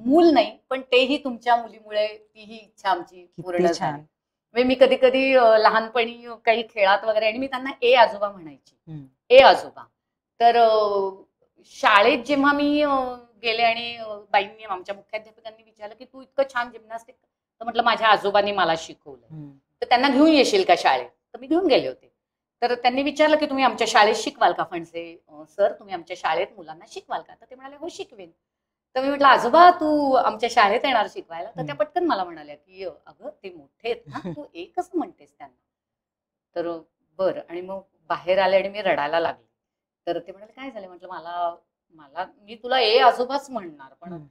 मूल नाही, पण तेही तुमच्या मुलीमुळे तीही इच्छा आमची पूर्ण झाली. मी कधी कधी लहानपणी काही खेळात वगैरे, आणि मी त्यांना ए आजोबा म्हणायची, ए आजोबा. तर शाळेत जेव्हा मी गेले आणि बाईंनी, आमच्या मुख्याध्यापकांनी विचारलं की तू इतकं छान जिम्नॅस्टिक, तर म्हटलं माझ्या आजोबांनी मला शिकवलं, तर त्यांना घेऊन येशील का शाळेत? तर मी घेऊन गेले होते. तर त्यांनी विचारलं की तुम्ही आमच्या शाळेत शिकवाल का फणसे सर, तुम्ही आमच्या शाळेत मुलांना शिकवाल का? तर ते म्हणाले हो शिकवेन. तर मी म्हटलं आजोबा तू आमच्या शाळेत येणार शिकवायला? तर त्या पटकन मला म्हणाल्या की अगं ते मोठे आहेत ना, तू एकच म्हणतेस त्यांना. तर बरं. आणि मग बाहेर आले आणि मी रडायला लागले. तर ते म्हणाले काय झालं? म्हटलं मला मी तुला ए आजोबाच म्हणणार, पण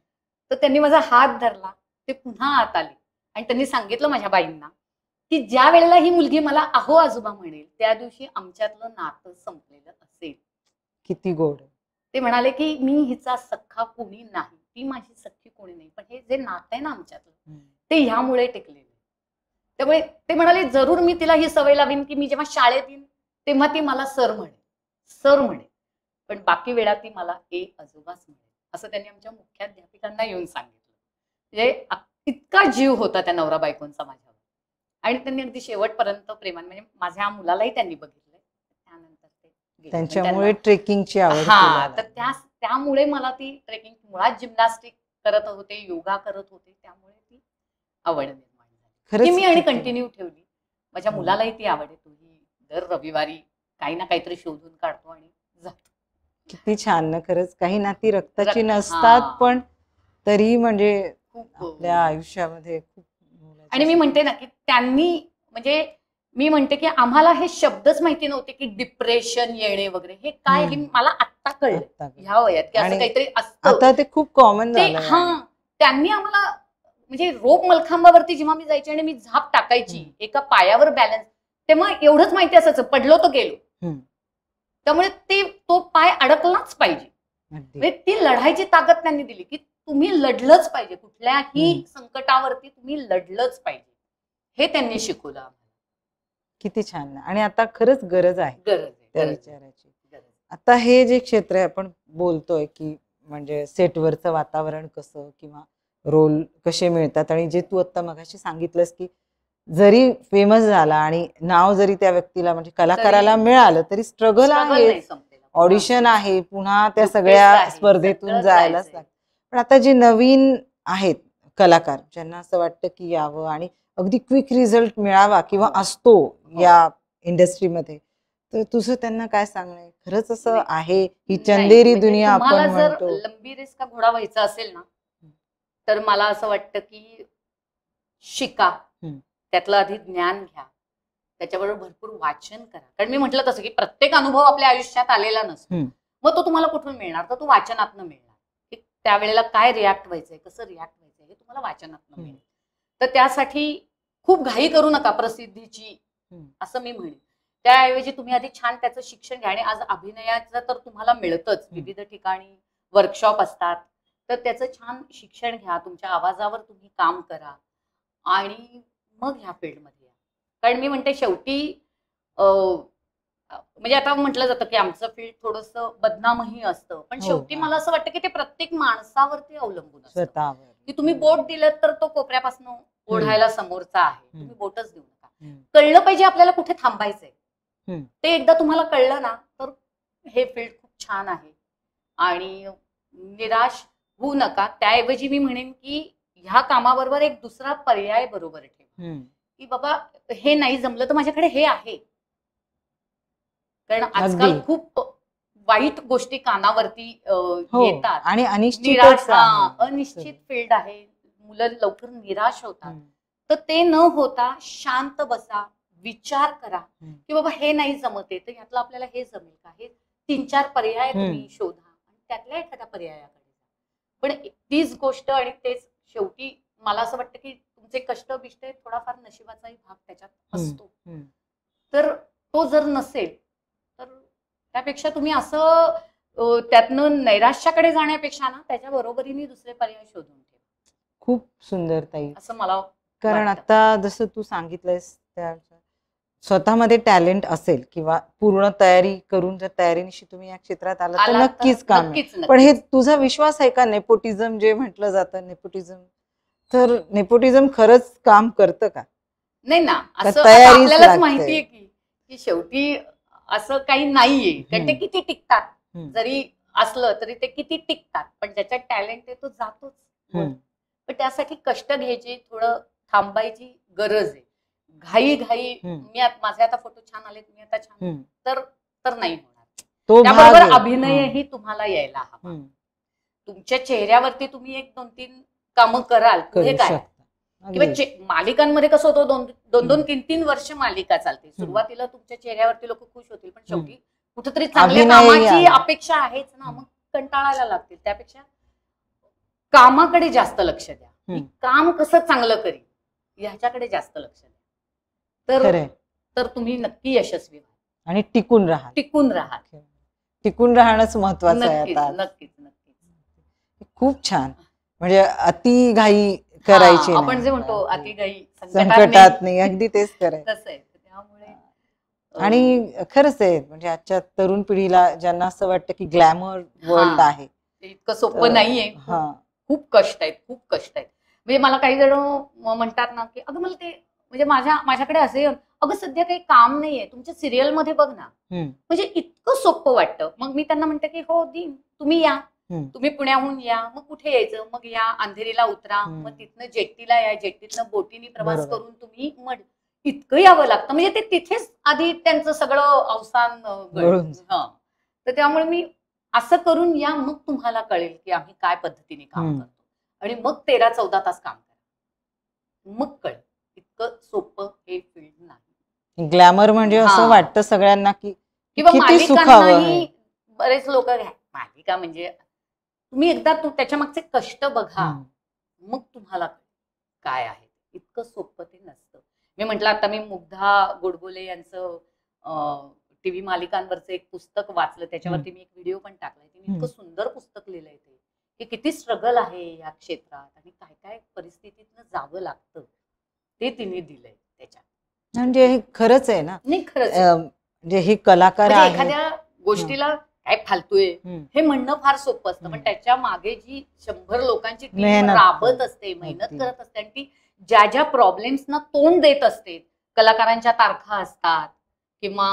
तर त्यांनी माझा हात धरला, ते पुन्हा आत आले आणि त्यांनी सांगितलं माझ्या बाईंना की ज्या वेळेला ही मुलगी मला अहो आजोबा म्हणेल, त्या दिवशी आमच्यातलं नातं संपलेलं असेल. किती गोड. ते म्हणाले की मी हिचा सख्खा कोणी नाही, ती माझी सख्खी कोणी नाही, पण हे जे नातं आहे ना आमच्यातलं, ते ह्यामुळे टिकलेलं. त्यामुळे ते म्हणाले जरूर मी तिला ही सवय लावीन की मी जेव्हा शाळेत येईन तेव्हा ती मला सर म्हणे, पण बाकी वेळा ती मला ए आजोबाच म्हणे, असं त्यांनी आमच्या मुख्याध्यापिकांना येऊन सांगितलं. म्हणजे इतका जीव होता त्या नवरा बायकोंचा माझ्यावर. आणि त्यांनी अगदी शेवटपर्यंत प्रेमाने, म्हणजे माझ्या मुलालाही त्यांनी बघितलंय, त्यानंतर ते त्यांच्यामुळे ट्रेकिंगची आवड. हा, तर त्यामुळे मला ती ट्रेकिंग, मुळात जिम्नॅस्टिक करत होते, योगा करत होते, त्यामुळे ती आवड निर्माण झाली. मी आणि कंटिन्यू ठेवली. माझ्या मुलालाही ती आवड आहे. तोही दर रविवारी काही ना काहीतरी शोधून काढतो आणि जातो. किती छान ना. खरंच काही नाती रक्ताची नसतात, पण तरी म्हणजे आपल्या आयुष्यामध्ये खूप. आणि मी म्हणते ना की त्यांनी, म्हणजे मी म्हणते की आम्हाला हे शब्दच माहिती नव्हते की डिप्रेशन येणे वगैरे हे काय, हे मला आत्ता कळलं ह्या वयात की असं काहीतरी असतं. आता ते खूप कॉमन झालं. हा, त्यांनी आम्हाला, म्हणजे रोप मलखांबावरती जेव्हा मी जायची आणि मी झाप टाकायची एका पायावर बॅलन्स, तेव्हा एवढंच माहिती असायचं पडलो तर गेलो. त्यामुळे तो पाय अडकलाच पाहिजे. ती लढायची ताकद त्यांनी दिली की तुम्ही लढलंच पाहिजे, कुठल्याही संकटावरती तुम्ही लढलंच पाहिजे, हे त्यांनी शिकवलं आम्हाला. किती छान. आणि आता खरंच गरज आहे त्या विचाराची. आता हे जे क्षेत्र आहे आपण बोलतोय की म्हणजे सेटवरचं वातावरण कसं किंवा रोल कसे मिळतात, आणि जे तू आता मगाशी सांगितलंस की जरी फेमस झाला आणि नाव जरी त्या व्यक्तीला म्हणजे कलाकाराला मिळालं तरी स्ट्रगल आहे, ऑडिशन आहे, पुन्हा त्या सगळ्या स्पर्धेतून जायलाच लागतं. पण आता जे नवीन आहेत कलाकार, ज्यांना असं वाटतं की यावं आणि अगदी क्विक रिझल्ट मिळावा किंवा असतो या इंडस्ट्रीमध्ये, तर तुझं त्यांना काय सांगणं? खरंच असं आहे ही चंदेरी दुनिया आपण म्हणतो. जर लंबी रेस का घोडा व्हायचा असेल ना, तर मला असं वाटतं की शिका, त्यातलं आधी ज्ञान घ्या, त्याच्याबरोबर भरपूर वाचन करा. कारण मी म्हटलं तसं की प्रत्येक अनुभव आपल्या आयुष्यात आलेला नसतो, मग तो तुम्हाला कुठून मिळणार? तर तो वाचनातनं मिळणार. की त्यावेळेला काय रिॲक्ट व्हायचंय, कसं रिॲक्ट व्हायचंय हे तुम्हाला वाचनातनं मिळेल. तर त्यासाठी खूप घाई करू नका प्रसिद्धीची, असं मी म्हणेन. त्याऐवजी तुम्ही आधी छान त्याचं शिक्षण घ्या. आणि आज अभिनयाचं तर तुम्हाला मिळतच, विविध ठिकाणी वर्कशॉप असतात, तर त्याचं छान शिक्षण घ्या, तुमच्या आवाजावर तुम्ही काम करा आणि मग ह्या फील्डमध्ये या. कारण मी म्हणते शेवटी म्हणजे आता म्हटलं जातं की आमचं फील्ड थोडंसं बदनामही असतं, पण शेवटी मला असं वाटतं की ते प्रत्येक माणसावरती अवलंबून असतं की तुम्ही बोट दिलं तर तो कोपऱ्यापासून ओढायला समोरचा आहे, तुम्ही बोटच देऊ नका. कळलं पाहिजे आपल्याला कुठे थांबायचंय. ते एकदा तुम्हाला कळलं ना तर हे फील्ड खूप छान आहे. आणि निराश होऊ नका. त्याऐवजी मी म्हणेन की ह्या कामाबरोबर एक दुसरा पर्याय बरोबर ठेवा की बाबा हे नाही जमलं तर माझ्याकडे हे आहे. कारण आजकाल खूप वाईट गोष्टी कानावरती येतात आणि अनिश्चित फील्ड आहे. मुलं लवकर निराश होतात. तर ते न होता शांत बसा, विचार करा की बाबा हे नाही जमत आहे तर यातलं आपल्याला हे जमेल का, हे 3-4 पर्याय तुम्ही शोधा आणि त्यातल्या एखाद्या पर्यायाकडे जा. पण तीच गोष्ट आणि तेच शेवटी मला असं वाटतं की तुमचे कष्ट बिष्ट थोडाफार नशिबाचाही भाग त्याच्यात असतो. तर तो जर नसेल तर त्यापेक्षा तुम्ही असं त्यातनं नैराश्याकडे जाण्यापेक्षा ना त्याच्या बरोबरीने दुसरे पर्याय शोधून ठेवा. खूप सुंदर ताई, असं मला कारण आता जसं तू सांगितलंयस त्या स्वतःमध्ये टॅलेंट असेल किंवा पूर्ण तयारी करून जर तयारीनिशी तुम्ही या क्षेत्रात आला तर नक्कीच काम. पण हे तुझा विश्वास आहे का नेपोटिझम जे म्हटलं जातं नेपोटिझम, तर नेपोटिझम खरंच काम करतं का? नाही ना, असं आपल्यालाच माहितीये की शेवटी असं काही नाहीये. कारण ते किती टिकतात, जरी असलं तरी ते किती टिकतात. पण ज्याच्यात टॅलेंट आहे तो जातोच. पण त्यासाठी कष्ट घ्यायची, थोडं थांबायची गरज आहे. घाई माझे आता फोटो छान आले, मी आता छान तर नाही होणार. त्याबरोबर अभिनयही तुम्हाला यायला हवा. तुमच्या चेहऱ्यावरती तुम्ही 1-2-3 कामं कराल, पुढे काय किंवा मालिकांमध्ये कसं होतं 2-2-3-3 वर्ष मालिका चालते. सुरुवातीला तुमच्या चेहऱ्यावरती लोक खुश होतील, पण शेवटी कुठेतरी चांगल्या कामाची अपेक्षा आहेच ना, मग कंटाळायला लागतील. त्यापेक्षा कामाकडे जास्त लक्ष द्या, काम कसं चांगलं करी ह्याच्याकडे जास्त लक्ष द्या. तर तुम्ही नक्की यशस्वी व्हाल आणि टिकून राहा. टिकून राहणंच महत्वाचं आहे आता. नक्कीच. खूप छान. म्हणजे अति घाई करायची आपण जे म्हणतो अति घाई संकटात नाही, अगदी तेच करायचं. त्यामुळे आणि खरंच आहे म्हणजे आजच्या तरुण पिढीला ज्यांना असं वाटतं की ग्लॅमर वर्ल्ड आहे, इतकं सोपं नाहीये. खूप कष्ट आहेत. म्हणजे मला काही जण म्हणतात ना की अगं मला ते म्हणजे माझ्याकडे असे अगं सध्या काही काम नाहीये, तुमच्या सिरियल मध्ये बघ ना, म्हणजे इतकं सोपं वाटतं. मग मी त्यांना म्हणते की हो दिन तुम्ही या, तुम्ही पुण्याहून या, मग कुठे यायचं, मग या अंधेरीला उतरा, मग तिथनं जेट्टीला या, जेट्टीतनं बोटीने प्रवास करून तुम्ही मग इतकं यावं लागतं. म्हणजे ते तिथेच आधी त्यांचं सगळं अवसान तर त्यामुळे मी असं करून या, मग तुम्हाला कळेल की आम्ही काय पद्धतीने काम करतो. आणि मग 13-14 तास काम करा, मग कळेल. इतकं सोपं हे फील्ड नाही. ग्लॅमर म्हणजे असं वाटतं सगळ्यांना की किंवा मालिकांनाही बरेच लोक घ्या, मालिका म्हणजे तुम्ही एकदा त्याच्या मागचे कष्ट बघा, मग तुम्हाला काय आहे. इतकं सोपं ते नसतं. मी म्हटलं आता मी मुग्धा गोडबोले यांचं टीव्ही मालिकांवरचं एक पुस्तक वाचलं, त्याच्यावरती मी एक व्हिडिओ पण टाकलाय. तिने इतकं सुंदर पुस्तक लिहिलंय ते की किती स्ट्रगल आहे या क्षेत्रात आणि काय काय परिस्थितीतनं जावं लागतं ते तिने दिलंय त्याच्यात. म्हणजे हे खरंच आहे ना. नाही खरंच म्हणजे हे कलाकार एखाद्या गोष्टीला काय फालतूय हे म्हणणं फार सोपं असतं, पण त्याच्या मागे जी 100 लोकांची टीम राबत असते, मेहनत करत असते आणि ती ज्या ज्या प्रॉब्लेम्सना तोंड देत असते, कलाकारांच्या तारखा असतात किंवा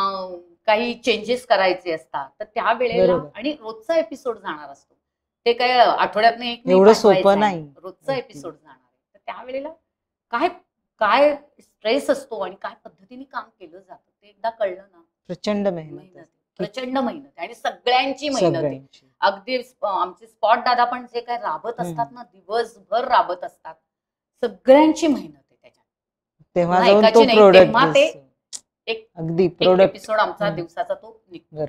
काही चेंजेस करायचे असतात, तर त्यावेळेला आणि रोजचा एपिसोड जाणार असतो. ते काय आठवड्यातनं एक एवढं सोपं नाही, रोजचा एपिसोड जाणार आहे. तर त्यावेळेला काय स्ट्रेस असतो आणि काय पद्धतीने काम केलं जातं ते एकदा कळलं ना. प्रचंड मेहनत आणि सगळ्यांची मेहनत आहे. अगदी आमचे स्पॉट दादा पण जे काय राबत असतात ना, दिवसभर राबत असतात, सगळ्यांची मेहनत आहे त्याच्यात. तेव्हा ते एक एपिसोड आमचा दिवसाचा तो निघतो.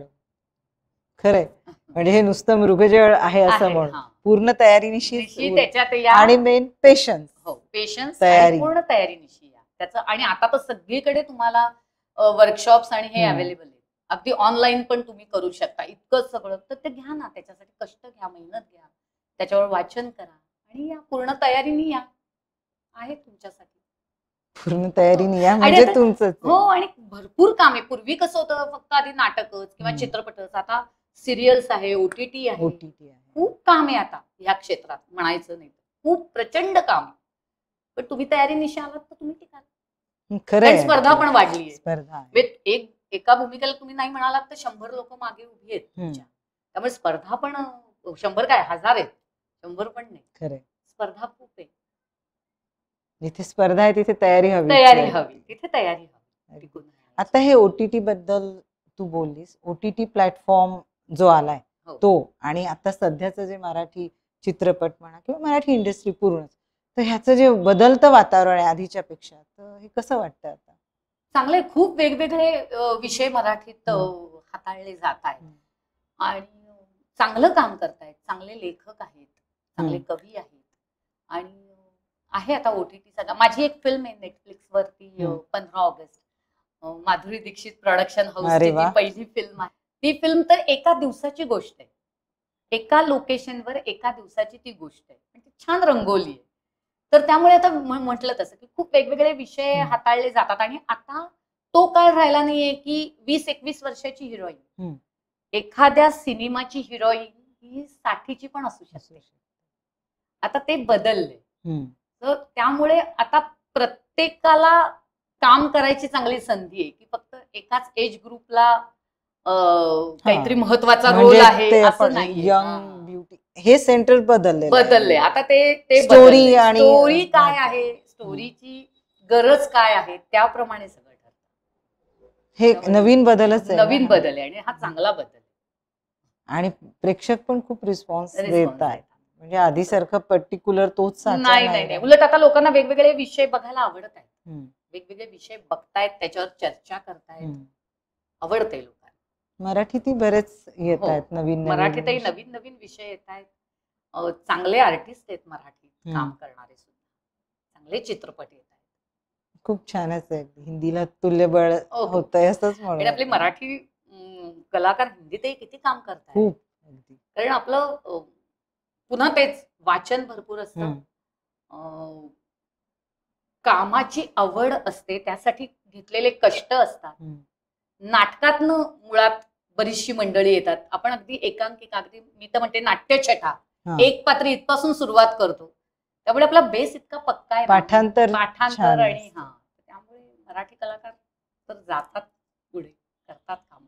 खरंय. म्हणजे हे नुसतं मृगजळ आहे असं म्हणून पूर्ण तयारीनिशी त्याच्यात आणि मेन पेशन्स. पेशन्स पूर्ण तयारीनिशी या त्याचं. आणि आता तर सगळीकडे तुम्हाला वर्कशॉप्स आणि हे अवेलेबल आहे. अगदी ऑनलाईन पण तुम्ही करू शकता. इतकं सगळं तर ते घ्या ना, त्याच्यासाठी कष्ट घ्या, मेहनत घ्या, त्याच्यावर वाचन करा आणि या पूर्ण तयारीने या, आहे तुमच्यासाठी. पूर्ण तयारीने या आणि म्हणजे आता- तुमचं हो, आणि भरपूर काम आहे. पूर्वी कसं होतं, फक्त आधी नाटकच किंवा चित्रपटच. आता सिरियल्स आहे, OTT आहे, OTT आहे. खूप काम आहे आता ह्या क्षेत्रात. म्हणायचं नाही, खूप प्रचंड काम आहे. पण तुम्ही तयारीनिशी आलात तर तुम्ही टिकाल. खरं कारण आहे. स्पर्धा पण वाढली आहे. स्पर्धा आहे. म्हणजे एका भूमिकेला तुम्ही नाही म्हणालात तर 100 लोक मागे उभी आहेत तुमच्या. त्यामुळे स्पर्धा पण 100 काय 1000 आहेत, 100 पण नाही. खरं स्पर्धा खूप आहे. जिथे स्पर्धा आहे तिथे तयारी हवी. तिथे तयारी हवी. टिकून राहायची. आता हे OTT बद्दल तू बोललीस, OTT प्लॅटफॉर्म जो आलाय हो. तो आणि आता सध्याचं जे मराठी चित्रपट म्हणा किंवा मराठी इंडस्ट्री पूर्ण, तर ह्याचं जे बदलतं वातावरण आहे आधीच्या पेक्षा, तर हे कसं वाटतं आता? चांगले खूप वेगवेगळे विषय मराठीत हाताळले जात आहेत आणि चांगलं काम करतायत. चांगले लेखक आहेत, चांगले कवी आहेत आणि आहे आता OTT सगळा. माझी एक फिल्म आहे नेटफ्लिक्सवरती 15 ऑगस्ट, माधुरी दीक्षित प्रोडक्शन हाऊसची ती पहिली फिल्म आहे. ती फिल्म तर एका दिवसाची गोष्ट आहे. एका लोकेशनवर एका दिवसाची ती गोष्ट आहे. ती छान रंगवली आहे. तर त्यामुळे आता म्हटलं तसं की खूप वेगवेगळे विषय हाताळले जातात आणि आता तो काळ राहिला नाहीये की 20-21 वर्षाची हिरोईन, एखाद्या सिनेमाची हिरोईन ही 60ची पण असू शकते. आता ते बदलले. तर त्यामुळे आता प्रत्येकाला काम करायची चांगली संधी आहे की फक्त एकाच एज ग्रुपला काहीतरी महत्वाचा रोल आहे असं नाही. यंग ब्युटी हे सेंटर बदलले. आता ते स्टोरी आणि स्टोरी काय आहे, स्टोरीची गरज काय आहे त्याप्रमाणे सगळं ठरतं. हे नवीन बदलच आहे. नवीन बदल आहे आणि हा चांगला बदल आहे. आणि प्रेक्षक पण खूप रिस्पॉन्स देत आहेत. म्हणजे आधीसारखं पर्टिक्युलर तोच नाही. उलट आता लोकांना वेगवेगळे विषय बघायला आवडत आहेत. वेगवेगळे विषय बघतायत, त्याच्यावर चर्चा करतायत, आवडतंय लोकांना. मराठीतही बरेच येत आहेत नवीन. मराठीतही नवीन नवीन विषय येत आहेत. चांगले आर्टिस्ट आहेत मराठीत काम करणारे सुद्धा. चांगले चित्रपट येत आहेत. खूप छानच आहे. हिंदीला तुल्यबळ होतंय असंच म्हणून. आपले मराठी कलाकार हिंदीतही किती काम करतात. खूप. कारण आपलं पुन्हा तेच वाचन भरपूर असतं, कामाची आवड असते, त्यासाठी घेतलेले कष्ट असतात. नाटकातनं मुळात बरीचशी मंडळी येतात. आपण अगदी एकांकिका, अगदी मी तर म्हणते नाट्यछटा, एक पात्र इथपासून सुरुवात करतो. त्यामुळे आपला बेस इतका पक्का आहे. पाठांतर आणि त्यामुळे मराठी कलाकार तर जातात पुढे, करतात काम.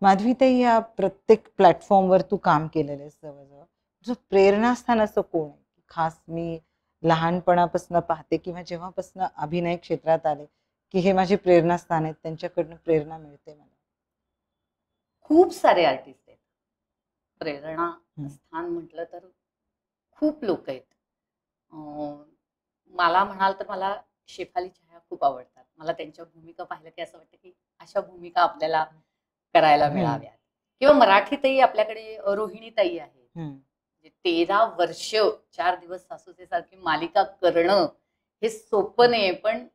माधवीताई, या प्रत्येक प्लॅटफॉर्मवर तू काम केलेलं आहेस जवळजवळ, तुझं प्रेरणास्थान असं कोण आहे? खास मी लहानपणापासून पाहते किंवा जेव्हापासून अभिनय क्षेत्रात आले की हे माझे प्रेरणास्थान आहेत, त्यांच्याकडनं प्रेरणा मिळते मला. खूप सारे आर्टिस्ट आहेत. प्रेरणा स्थान म्हटलं तर खूप लोक आहेत. मला म्हणाल तर मला शेफाली छाया खूप आवडतात. मला त्यांच्या भूमिका पाहिलं की असं वाटतं की अशा भूमिका आपल्याला करायला मिळाव्यात. किंवा मराठीतही आपल्याकडे रोहिणीताई आहे. 13 वर्ष 4 दिवस सासूचे सारखी मालिका करणं हे सोपं नाही, पण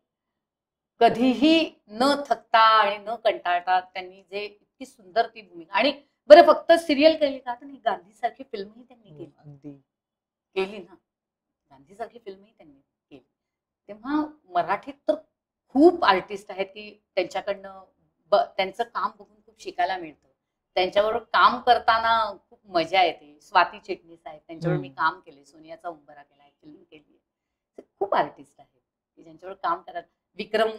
कधीही न थकता आणि न कंटाळता त्यांनी जे इतकी सुंदर ती भूमिका, आणि बरं फक्त सिरियल केली का, तर गांधी सारखी फिल्मही त्यांनी केली ना. गांधी सारखी फिल्मही त्यांनी केली. तेव्हा मराठीत तर खूप आर्टिस्ट आहेत की त्यांच्याकडनं त्यांचं काम बघून खूप शिकायला मिळतं. त्यांच्याबरोबर काम करताना खूप मजा येते. स्वाती चिटणीस आहेत, त्यांच्यावर मी काम केले. सोनियाचा उंबरा केलाय, फिल्म केली. खूप आर्टिस्ट आहेत की ज्यांच्यावर काम करत. विक्रम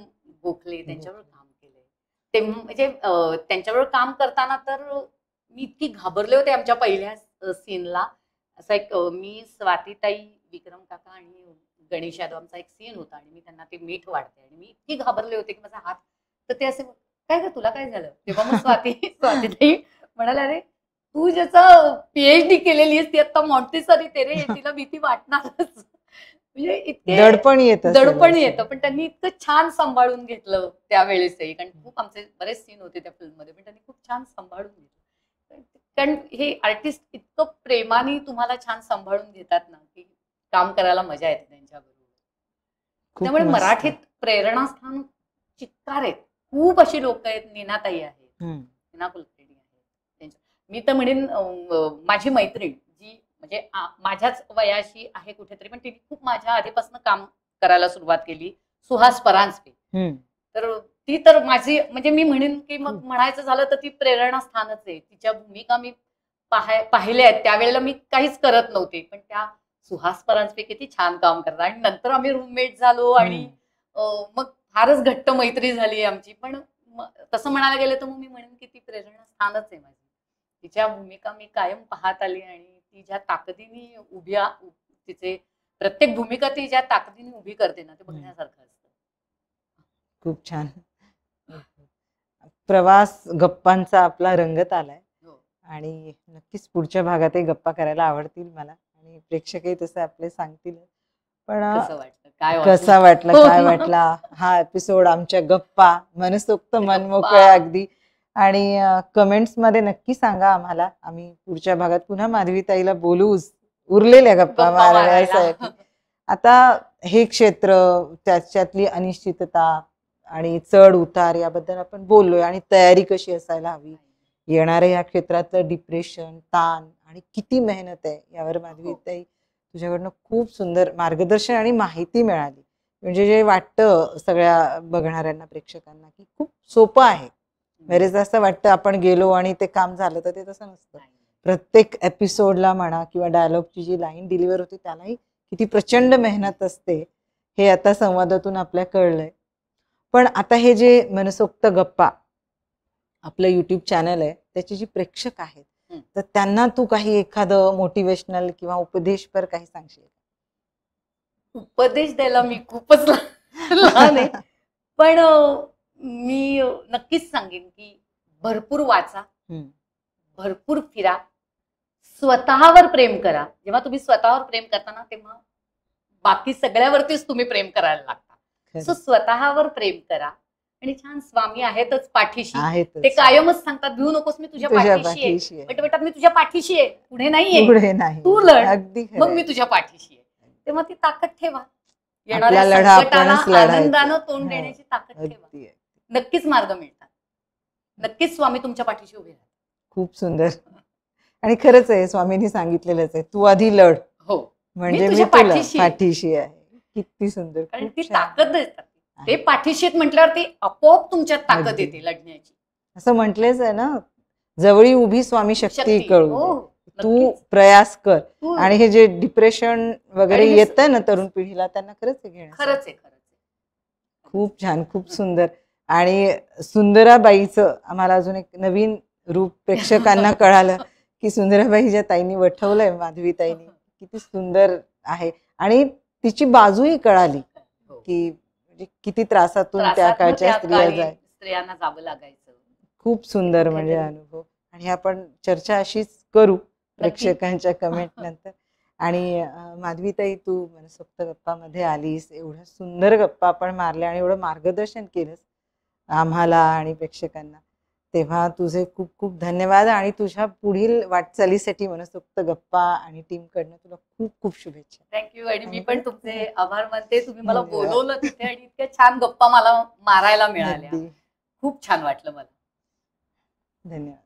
गोखले, त्यांच्यावर काम केलंय. ते म्हणजे त्यांच्याबरोबर काम करताना तर मी इतकी घाबरले होते आमच्या पहिल्या सीनला. असं एक मी, स्वातीताई, विक्रम काका आणि गणेश यादव आमचा एक सीन होता आणि मी त्यांना ते मीठ वाढते आणि मी इतकी घाबरले होते की माझा हात, तर ते असे, काय ग तुला काय झालं? तेव्हा मग स्वातीताई म्हणाला, अरे तू ज्याचं PhD केलेली आहेस ती आता मॉन्टेसरी तेरे, तिला भीती वाटणारच. म्हणजे इतके दडपण येतं, पण त्यांनी इतकं छान सांभाळून घेतलं त्यावेळेसही. कारण खूप आमचे बरेच सीन होते त्या फिल्ममध्ये, पण त्यांनी खूप छान सांभाळून घेतलं. कारण हे आर्टिस्ट इतकं प्रेमाने तुम्हाला छान सांभाळून घेतात ना की काम करायला मजा येते त्यांच्याबरोबर. त्यामुळे मराठीत प्रेरणास्थान चित्कार आहेत. खूप अशी लोक आहेत. नीनाताई आहेत, नीना कुलकर्णी आहेत. मी तर म्हणेन माझी मैत्रीण जी म्हणजे माझ्याच वयाशी आहे कुठेतरी, पण तिने खूप माझ्या आधीपासून काम करायला सुरुवात केली, सुहास परांजपे. हम्म. तर ती तर माझी म्हणजे मी म्हणेन की मग म्हणायचं झालं तर ती प्रेरणास्थानच आहे. तिच्या भूमिका मी पाहिल्या आहेत. त्यावेळेला मी काहीच करत नव्हते, पण त्या सुहास परांजपे किती छान काम करतात. आणि नंतर आम्ही रूममेट झालो आणि मग फारच घट्ट मैत्री झाली आमची. पण तसं म्हणायला गेलं तर मग मी म्हणेन की ती प्रेरणास्थानच आहे माझी. तिच्या भूमिका मी कायम पाहत आली आणि ती ज्या ताकदीने तिचे प्रत्येक भूमिका ती ज्या ताकदीने उभी करते ना, ते बघण्यासारखं असतं. खूप छान. प्रवास गप्पांचा आपला रंगत आलाय आणि नक्कीच पुढच्या भागातही गप्पा करायला आवडतील मला आणि प्रेक्षकही तसं आपले सांगतील. पण कसा वाटला काय वाटला हा एपिसोड आमच्या गप्पा मनसोक्त मनमोकळ्या अगदी. आणि कमेंट्स मध्ये नक्की सांगा आम्हाला. आम्ही पुढच्या भागात पुन्हा माधवीताईला बोलूच उरलेल्या गप्पा मारायसाठी. आता हे क्षेत्र त्याच्यातली अनिश्चितता आणि चढ उतार याबद्दल आपण बोललोय आणि तयारी कशी असायला हवी. येणाऱ्या या क्षेत्रातलं डिप्रेशन ताण आणि किती मेहनत आहे यावर माधवीताई तुझ्याकडनं खूप सुंदर मार्गदर्शन आणि माहिती मिळाली. म्हणजे जे वाटतं सगळ्या बघणाऱ्यांना प्रेक्षकांना की खूप सोपं आहे, बरेच असं वाटतं आपण गेलो आणि ते काम झालं, तर ते तसं नसतं. प्रत्येक एपिसोडला म्हणा किंवा डायलॉगची जी लाईन डिलिव्हर होती त्यालाही किती प्रचंड मेहनत असते हे आता संवादातून आपल्या कळलंय. पण आता हे जे मनसोक्त गप्पा आपलं युट्यूब चॅनल आहे त्याचे जे प्रेक्षक आहेत तर त्यांना तू काही एखादं मोटिवेशनल किंवा उपदेशपर काही सांगशील? उपदेश द्यायला मी खूपच लहान आहे, पण मी नक्कीच सांगेन की भरपूर वाचा, भरपूर फिरा, स्वतःवर प्रेम करा. जेव्हा तुम्ही स्वतःवर प्रेम करता ना तेव्हा बाकी सगळ्यावरतीच तुम्ही प्रेम करायला लागता. सो स्वतःवर प्रेम करा आणि छान स्वामी आहेतच पाठीशी. ते कायमच सांगतात भिऊ नकोस, मी तुझ्या पाठीशी आहे. बट बेटा मी तुझ्या पाठीशी आहे, पुढे नाहीये, तू लढ, मग मी तुझ्या पाठीशी आहे. तेव्हा ती ताकद ठेवा. येणाऱ्या संकटाला आनंदानं तोंड देण्याची ताकद ठेवा. नक्कीच मार्ग मिळतात. नक्कीच स्वामी तुमच्या पाठीशी उभे राहतात. खूप सुंदर. आणि खरंच आहे स्वामींनी सांगितलेलंच आहे, तू आधी लढ, हो म्हणजे मी तुला पाठीशी आहे. किती सुंदर. कारण ती ताकद देतात. ते पाठीशी म्हटल्यावर ती आपोआप तुमच्यात ताकद येते लढण्याची. असं म्हटलेच आहे ना, जवळी उभी स्वामी शक्ती कळू, तू प्रयास कर. आणि हे जे डिप्रेशन वगैरे येतं ना तरुण पिढीला, त्यांना खरंच घेणं खरंच आहे. खूप छान, खूप सुंदर. आणि सुंदराबाईचं आम्हाला अजून एक नवीन रूप प्रेक्षकांना कळालं की सुंदराबाई ज्या ताईंनी वठवलंय माधवीताईंनी किती सुंदर आहे. आणि तिची बाजूही कळाली की किती त्रासातून त्या काळच्या स्त्रियांना जावं लागायचं. खूप सुंदर म्हणजे अनुभव. आणि आपण चर्चा अशीच करू प्रेक्षकांच्या कमेंट नंतर. आणि माधवीताई तू मनसोक्त गप्पामध्ये आलीस, एवढ्या सुंदर गप्पा आपण मारल्या आणि एवढं मार्गदर्शन केलंस आम्हाला आणि प्रेक्षकांना, तेव्हा तुझे खूप खूप धन्यवाद. आणि तुझ्या पुढील वाटचालीसाठी मनसोक्त गप्पा आणि टीम कडनं तुला खूप खूप शुभेच्छा. थँक्यू. आणि मी पण तुमचे आभार मानते, तुम्ही मला बोलवलं तिथे आणि इतक्या छान गप्पा मला मारायला मिळाल्या. खूप छान वाटलं मला. धन्यवाद.